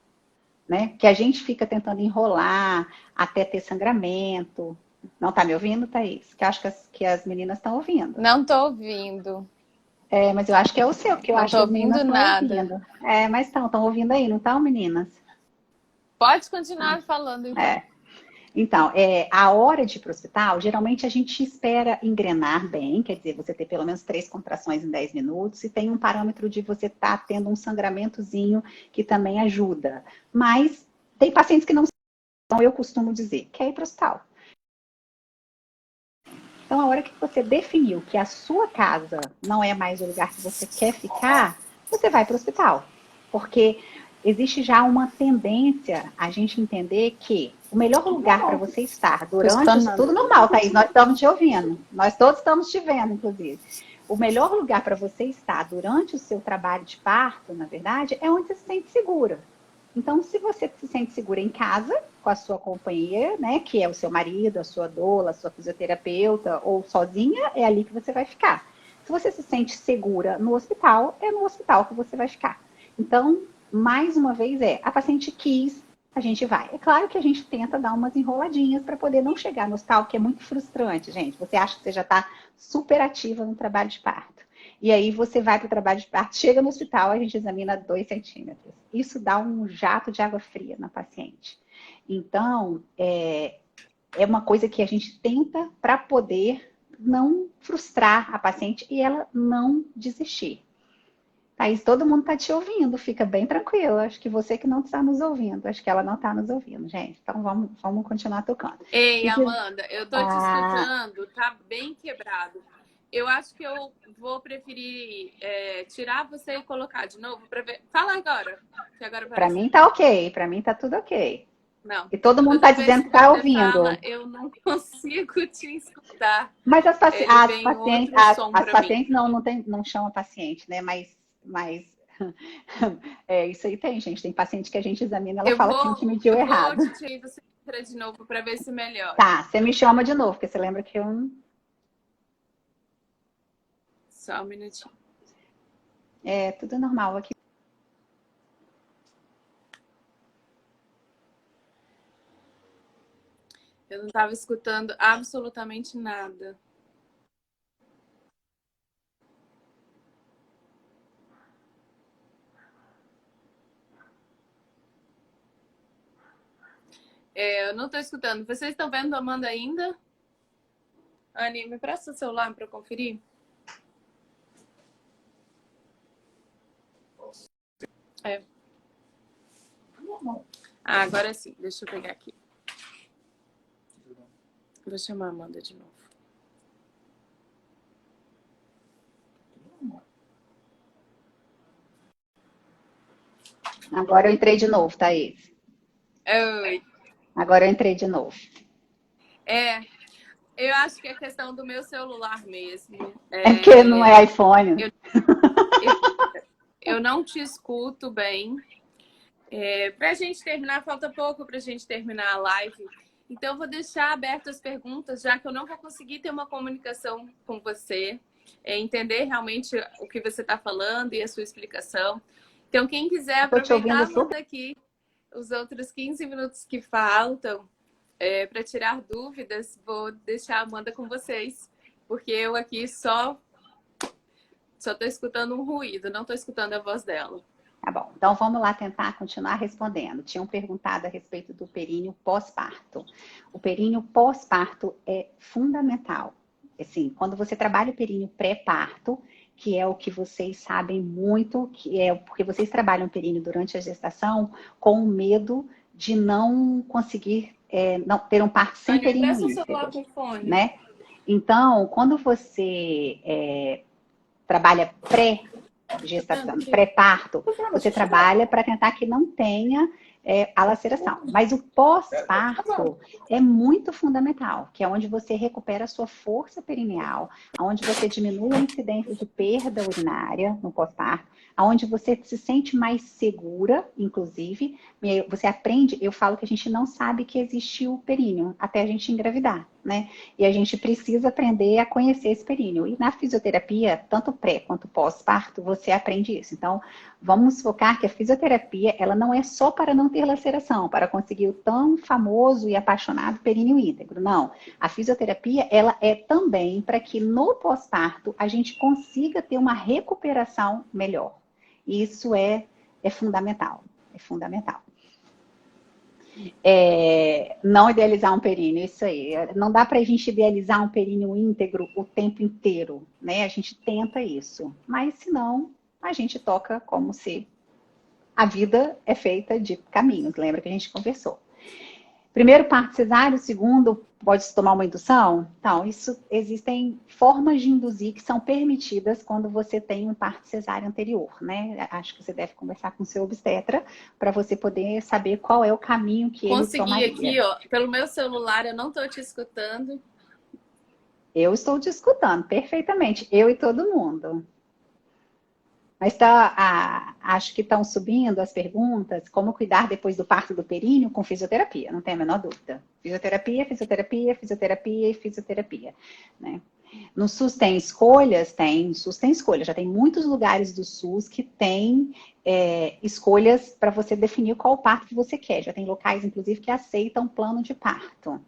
Né? Que a gente fica tentando enrolar até ter sangramento. Não tá me ouvindo, Thaís? Que eu acho que as meninas estão ouvindo. Não tô ouvindo. Mas eu acho que é o seu, que eu acho que as meninas estão ouvindo. Mas estão ouvindo aí, não estão, meninas? Pode continuar falando, então. Então, a hora de ir para o hospital, geralmente a gente espera engrenar bem, quer dizer, você ter pelo menos 3 contrações em 10 minutos, e tem um parâmetro de você estar tendo um sangramentozinho que também ajuda. Mas tem pacientes que não são, eu costumo dizer, quer ir para o hospital. Então, a hora que você definiu que a sua casa não é mais o lugar que você quer ficar, você vai para o hospital. Porque existe já uma tendência a gente entender que o melhor lugar para você estar durante... Tudo normal, Thaís, nós estamos te ouvindo. Nós todos estamos te vendo, inclusive. O melhor lugar para você estar durante o seu trabalho de parto, na verdade, é onde você se sente segura. Então, se você se sente segura em casa, com a sua companhia, né, que é o seu marido, a sua doula, a sua fisioterapeuta, ou sozinha, é ali que você vai ficar. Se você se sente segura no hospital, é no hospital que você vai ficar. Então, mais uma vez, a paciente quis, a gente vai. É claro que a gente tenta dar umas enroladinhas para poder não chegar no hospital, que é muito frustrante, gente. Você acha que você já está super ativa no trabalho de parto. E aí você vai para o trabalho de parto, chega no hospital, a gente examina 2 centímetros. Isso dá um jato de água fria na paciente. Então, é uma coisa que a gente tenta para poder não frustrar a paciente e ela não desistir. Thaís, todo mundo está te ouvindo, fica bem tranquilo. Acho que você que não está nos ouvindo, acho que ela não está nos ouvindo, gente. Então vamos continuar tocando. Ei, Amanda, eu tô te escutando, tá bem quebrado. Eu acho que eu vou preferir tirar você e colocar de novo para ver. Fala agora. Para mim tá ok, para mim tá tudo ok. Não. E todo mundo está dizendo que está ouvindo. Fala, eu não consigo te escutar. Mas as pacientes não chama paciente, né? Mas isso aí tem, gente. Tem paciente que a gente examina, ela fala que a gente mediu errado. Eu vou te tirar você de novo para ver se melhora. Tá, você me chama de novo, porque você lembra que eu... Só um minutinho. Tudo normal aqui. Eu não estava escutando absolutamente nada. Eu não estou escutando. Vocês estão vendo a Amanda ainda? Anne, me presta o celular para conferir? É. Ah, agora sim. Deixa eu pegar aqui. Vou chamar a Amanda de novo. Agora eu entrei de novo, Thaís. Oi. Agora eu entrei de novo. Eu acho que é questão do meu celular mesmo. É porque não é iPhone. Eu não te escuto bem. Pra gente terminar, falta pouco pra gente terminar a live. Então, eu vou deixar abertas as perguntas, já que eu não vou conseguir ter uma comunicação com você, entender realmente o que você está falando e a sua explicação. Então, quem quiser Estou te ouvindo aproveitar, manda super. aqui os outros 15 minutos que faltam para tirar dúvidas. Vou deixar a Amanda com vocês, porque eu aqui só estou escutando um ruído, não estou escutando a voz dela. Tá bom, então vamos lá tentar continuar respondendo. Tinham perguntado a respeito do períneo pós-parto. O períneo pós-parto é fundamental. Assim, quando você trabalha o períneo pré-parto, que é o que vocês sabem muito, que é porque vocês trabalham o períneo durante a gestação com medo de não conseguir não ter um parto sem Tânia, períneo empresta o celular íntegro, com fone. né? Então, quando você trabalha gestação, pré-parto, você trabalha para tentar que não tenha a laceração. Mas o pós-parto é muito fundamental, que é onde você recupera a sua força perineal, onde você diminui a incidência de perda urinária no pós-parto, onde você se sente mais segura, inclusive, você aprende, eu falo que a gente não sabe que existe o períneo até a gente engravidar, né? E a gente precisa aprender a conhecer esse períneo. E na fisioterapia, tanto pré quanto pós-parto, você aprende isso. Então, vamos focar que a fisioterapia, ela não é só para não ter laceração, para conseguir o tão famoso e apaixonado períneo íntegro. Não. A fisioterapia, ela é também para que no pós-parto a gente consiga ter uma recuperação melhor. Isso é fundamental. É fundamental. Não idealizar um períneo, isso aí. Não dá para a gente idealizar um períneo íntegro o tempo inteiro, né? A gente tenta isso, mas se não, a gente toca como se a vida é feita de caminhos. Lembra que a gente conversou? Primeiro parto cesáreo, segundo pode-se tomar uma indução? Então, existem formas de induzir que são permitidas quando você tem um parto cesáreo anterior, né? Acho que você deve conversar com o seu obstetra para você poder saber qual é o caminho que ele tomaria. Consegui aqui, ó, pelo meu celular, eu não estou te escutando. Eu estou te escutando perfeitamente, eu e todo mundo. Mas acho que estão subindo as perguntas, como cuidar depois do parto do períneo com fisioterapia, não tem a menor dúvida. Fisioterapia, fisioterapia, fisioterapia e fisioterapia, né? No SUS tem escolhas? Tem, no SUS tem escolhas. Já tem muitos lugares do SUS que tem escolhas para você definir qual parto que você quer. Já tem locais, inclusive, que aceitam plano de parto.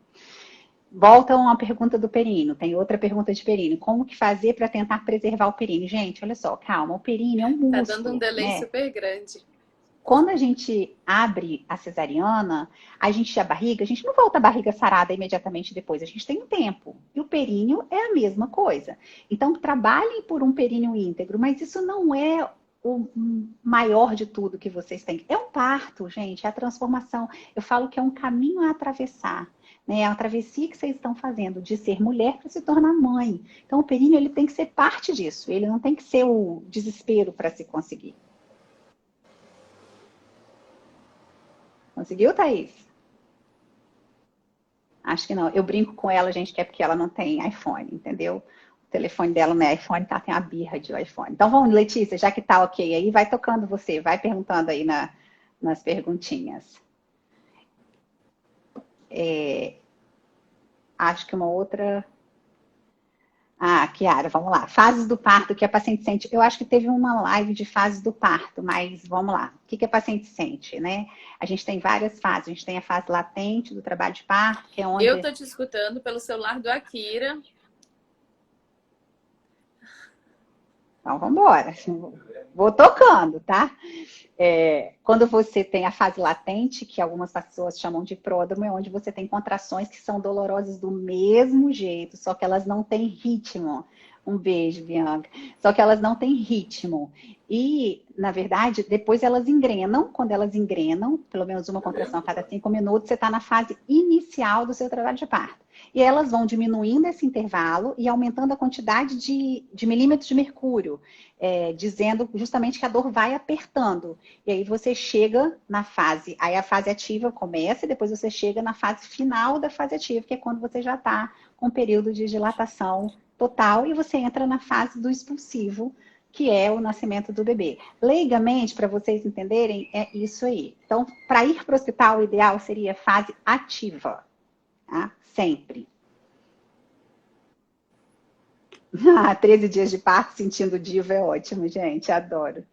Volta uma pergunta do períneo, tem outra pergunta de períneo. Como que fazer para tentar preservar o períneo? Gente, olha só, calma, o períneo é um músculo, Tá dando um delay, né? super grande. Quando a gente abre a cesariana, a gente não volta a barriga sarada imediatamente depois, a gente tem um tempo. E o períneo é a mesma coisa. Então, trabalhem por um períneo íntegro, mas isso não é o maior de tudo que vocês têm. É um parto, gente, é a transformação. Eu falo que é um caminho a atravessar. Né, é a travessia que vocês estão fazendo de ser mulher para se tornar mãe. Então, o períneo ele tem que ser parte disso. Ele não tem que ser o desespero para se conseguir. Conseguiu, Thaís? Acho que não. Eu brinco com ela, gente, que é porque ela não tem iPhone, entendeu? O telefone dela não é iPhone, tá? Tem uma birra de iPhone. Então, vamos, Letícia, já que tá ok aí, vai tocando você, vai perguntando aí nas perguntinhas. Acho que uma outra... Ah, Kiara, vamos lá. Fases do parto que a paciente sente. Eu acho que teve uma live de fases do parto, mas vamos lá. O que a paciente sente, né? A gente tem várias fases. A gente tem a fase latente do trabalho de parto, que é onde... Eu tô te escutando pelo celular do Akira. Então, vamos embora. Vou tocando, tá? Quando você tem a fase latente, que algumas pessoas chamam de pródromo, é onde você tem contrações que são dolorosas do mesmo jeito, só que elas não têm ritmo. Um beijo, Bianca. Só que elas não têm ritmo. E, na verdade, depois elas engrenam. Quando elas engrenam, pelo menos uma contração a cada 5 minutos, você está na fase inicial do seu trabalho de parto. E elas vão diminuindo esse intervalo e aumentando a quantidade de milímetros de mercúrio, dizendo justamente que a dor vai apertando. E aí você chega na fase, aí a fase ativa começa e depois você chega na fase final da fase ativa, que é quando você já está com um período de dilatação total e você entra na fase do expulsivo, que é o nascimento do bebê. Leigamente, para vocês entenderem, é isso aí. Então, para ir para o hospital, o ideal seria fase ativa, tá? Sempre. 13 dias de parto sentindo diva é ótimo, gente, adoro.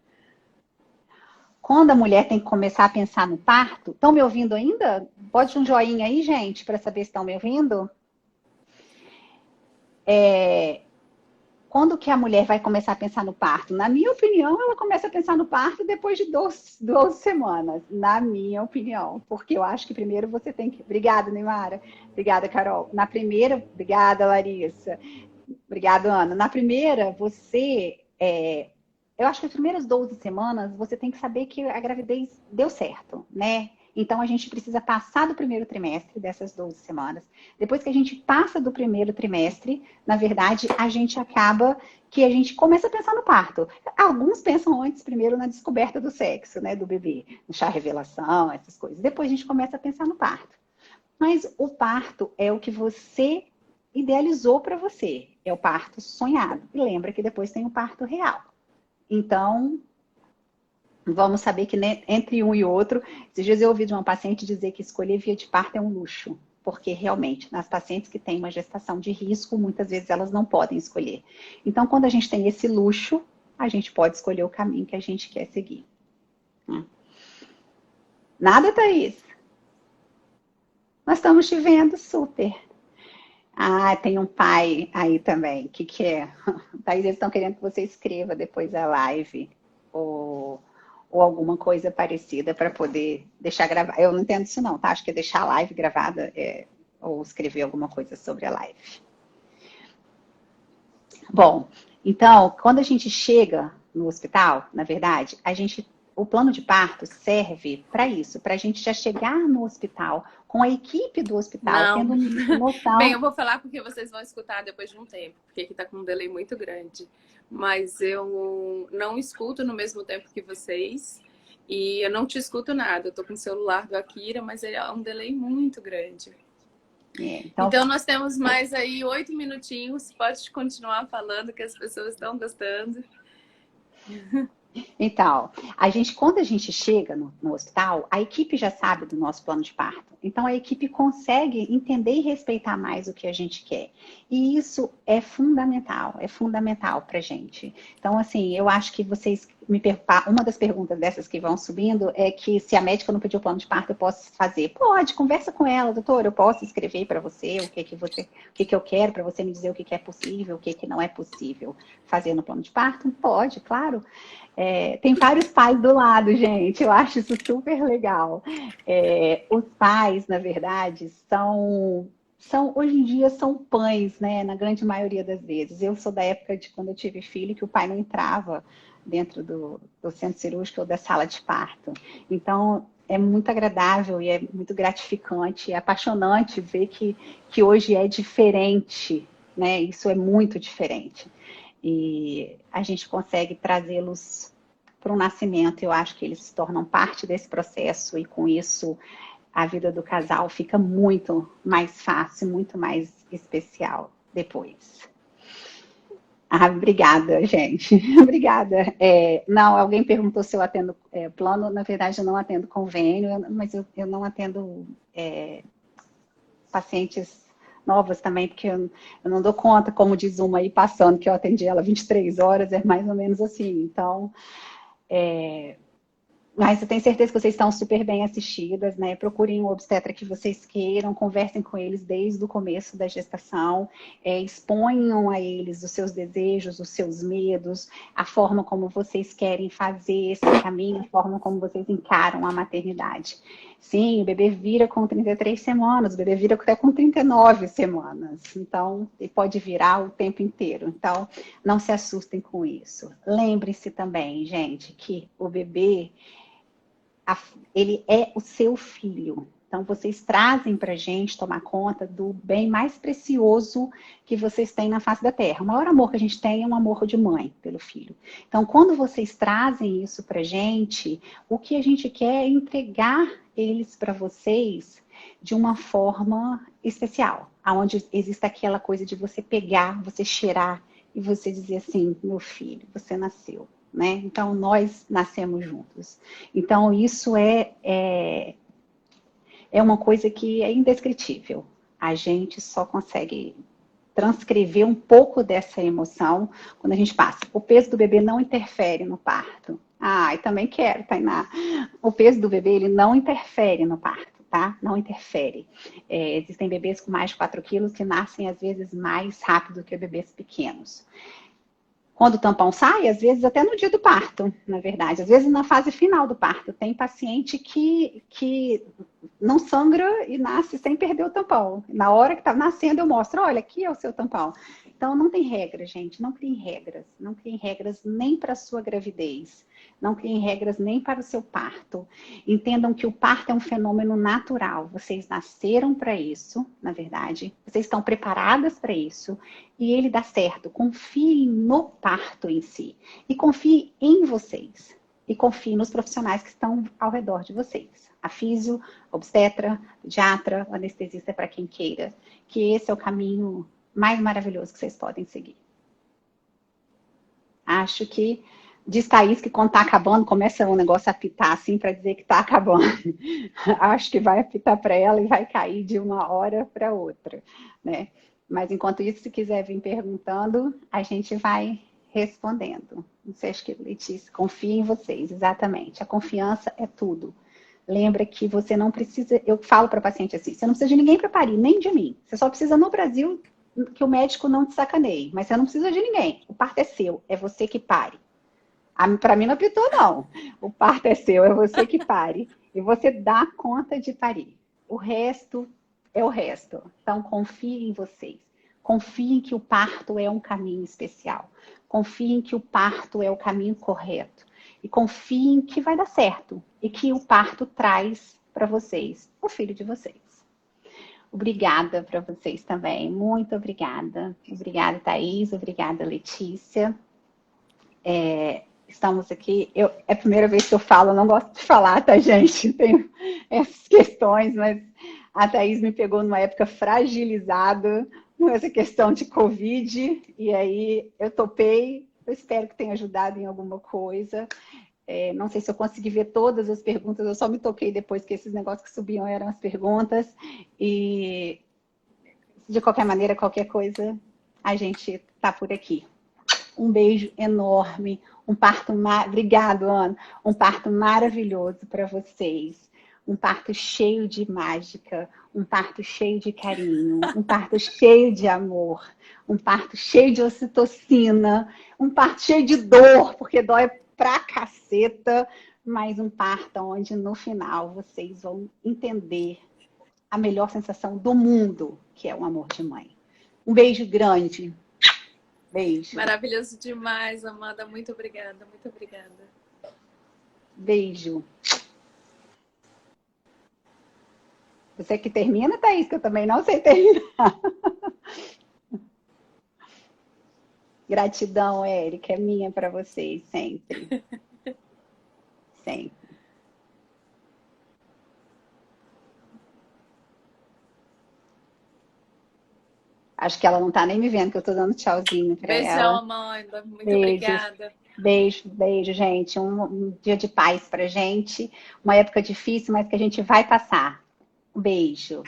Quando a mulher tem que começar a pensar no parto, estão me ouvindo ainda? Pode um joinha aí, gente, para saber se estão me ouvindo? Quando que a mulher vai começar a pensar no parto? Na minha opinião, ela começa a pensar no parto depois de 12 semanas, na minha opinião. Porque eu acho que primeiro você tem que... Obrigada, Neymara. Obrigada, Carol. Na primeira... Obrigada, Larissa. Obrigada, Ana. Na primeira, eu acho que as primeiras 12 semanas, você tem que saber que a gravidez deu certo, né? Então, a gente precisa passar do primeiro trimestre dessas 12 semanas. Depois que a gente passa do primeiro trimestre, na verdade, a gente começa a pensar no parto. Alguns pensam antes, primeiro, na descoberta do sexo, né, do bebê. No chá revelação, essas coisas. Depois a gente começa a pensar no parto. Mas o parto é o que você idealizou para você. É o parto sonhado. E lembra que depois tem o parto real. Então, vamos saber que entre um e outro, esses dias eu ouvi de uma paciente dizer que escolher via de parto é um luxo, porque realmente, nas pacientes que têm uma gestação de risco, muitas vezes elas não podem escolher. Então, quando a gente tem esse luxo, a gente pode escolher o caminho que a gente quer seguir. Nada, Thaís? Nós estamos te vendo super. Ah, tem um pai aí também. Que é? Thaís, eles estão querendo que você escreva depois a live. Ou alguma coisa parecida para poder deixar gravar. Eu não entendo isso não, tá? Acho que é deixar a live gravada ou escrever alguma coisa sobre a live. Bom, então, quando a gente chega no hospital, na verdade, o plano de parto serve para isso, para a gente já chegar no hospital com a equipe do hospital, tendo noção. Bem, eu vou falar porque vocês vão escutar depois de um tempo, porque aqui está com um delay muito grande. Mas eu não escuto no mesmo tempo que vocês e eu não te escuto nada. Eu estou com o celular do Akira, mas é um delay muito grande. Então nós temos mais aí 8 minutinhos. Pode continuar falando que as pessoas estão gostando. Então, quando a gente chega no hospital, a equipe já sabe do nosso plano de parto. Então, a equipe consegue entender e respeitar mais o que a gente quer. E isso é fundamental para a gente. Então, assim, eu acho que vocês uma das perguntas dessas que vão subindo é que se a médica não pediu plano de parto, eu posso fazer. Pode, conversa com ela, doutora, eu posso escrever para você o que eu quero, para você me dizer o que é possível, o que não é possível fazer no plano de parto? Pode, claro. Tem vários pais do lado, gente. Eu acho isso super legal. Os pais, na verdade, hoje em dia são pães, né? Na grande maioria das vezes. Eu sou da época de quando eu tive filho, que o pai não entrava dentro do centro cirúrgico ou da sala de parto. Então, é muito agradável e é muito gratificante, é apaixonante ver que hoje é diferente, né? Isso é muito diferente. E a gente consegue trazê-los para o nascimento. Eu acho que eles se tornam parte desse processo e com isso a vida do casal fica muito mais fácil, muito mais especial depois. Obrigada, gente. Obrigada. Não, alguém perguntou se eu atendo plano. Na verdade, eu não atendo convênio, mas eu não atendo pacientes novas também, porque eu não dou conta, como diz uma aí passando, que eu atendi ela 23 horas, é mais ou menos assim. Então, mas eu tenho certeza que vocês estão super bem assistidas, né? Procurem um obstetra que vocês queiram, conversem com eles desde o começo da gestação, exponham a eles os seus desejos, os seus medos, a forma como vocês querem fazer esse caminho, a forma como vocês encaram a maternidade. Sim, o bebê vira com 33 semanas, o bebê vira até com 39 semanas. Então, ele pode virar o tempo inteiro. Então, não se assustem com isso. Lembre-se também, gente, que o bebê, ele é o seu filho. Então, vocês trazem para a gente tomar conta do bem mais precioso que vocês têm na face da Terra. O maior amor que a gente tem é um amor de mãe pelo filho. Então, quando vocês trazem isso para a gente, o que a gente quer é entregar eles para vocês de uma forma especial, onde existe aquela coisa de você pegar, você cheirar e você dizer assim, meu filho, você nasceu. Né? Então, nós nascemos juntos. Então, isso é uma coisa que é indescritível. A gente só consegue transcrever um pouco dessa emoção quando a gente passa. O peso do bebê não interfere no parto. Ah, e também quero, Tainá. O peso do bebê, ele não interfere no parto, tá? Não interfere. Existem bebês com mais de 4 quilos que nascem, às vezes, mais rápido que bebês pequenos. Quando o tampão sai, às vezes até no dia do parto, na verdade. Às vezes na fase final do parto. Tem paciente que não sangra e nasce sem perder o tampão. Na hora que está nascendo, eu mostro, olha, aqui é o seu tampão. Então, não tem regra, gente. Não criem regras. Não criem regras nem para a sua gravidez. Não criem regras nem para o seu parto. Entendam que o parto é um fenômeno natural. Vocês nasceram para isso, na verdade. Vocês estão preparadas para isso. E ele dá certo. Confiem no parto em si. E confiem em vocês. E confiem nos profissionais que estão ao redor de vocês. A físio, obstetra, pediatra, o anestesista para quem queira. Que esse é o caminho mais maravilhoso que vocês podem seguir. Acho que diz Thaís que quando está acabando, começa um negócio a apitar assim para dizer que está acabando. Acho que vai apitar para ela e vai cair de uma hora para outra, né? Mas enquanto isso, se quiser vir perguntando, a gente vai respondendo. Não sei, acho que Letícia, confia em vocês, exatamente. A confiança é tudo. Lembra que você não precisa, eu falo para paciente assim, você não precisa de ninguém para parir, nem de mim. Você só precisa no Brasil que o médico não te sacaneie, mas você não precisa de ninguém. O parto é seu, é você que pare. Para mim não apitou, não. O parto é seu, é você que pare. E você dá conta de parir. O resto é o resto. Então, confie em vocês. Confiem que o parto é um caminho especial. Confiem que o parto é o caminho correto. E confiem que vai dar certo. E que o parto traz para vocês o filho de vocês. Obrigada para vocês também. Muito obrigada. Obrigada, Thaís. Obrigada, Letícia. Estamos aqui. É a primeira vez que eu falo, eu não gosto de falar, tá, gente? Tenho essas questões, mas a Thaís me pegou numa época fragilizada, nessa questão de Covid, e aí eu topei. Eu espero que tenha ajudado em alguma coisa. Não sei se eu consegui ver todas as perguntas, eu só me toquei depois que esses negócios que subiam eram as perguntas. E, de qualquer maneira, qualquer coisa, a gente tá por aqui. Um beijo enorme, obrigado, Ana, um parto maravilhoso para vocês, um parto cheio de mágica, um parto cheio de carinho, um parto cheio de amor, um parto cheio de ocitocina, um parto cheio de dor, porque dói pra caceta, mas um parto onde no final vocês vão entender a melhor sensação do mundo, que é o amor de mãe. Um beijo grande. Beijo. Maravilhoso demais, Amanda. Muito obrigada, muito obrigada. Beijo. Você que termina, Thaís, que eu também não sei terminar. Gratidão, Érica, é minha para vocês, sempre. Sempre. Acho que ela não tá nem me vendo, que eu tô dando tchauzinho para ela. Beijão, Amanda. Muito obrigada. Beijo, beijo, gente. Um dia de paz pra gente. Uma época difícil, mas que a gente vai passar. Um beijo.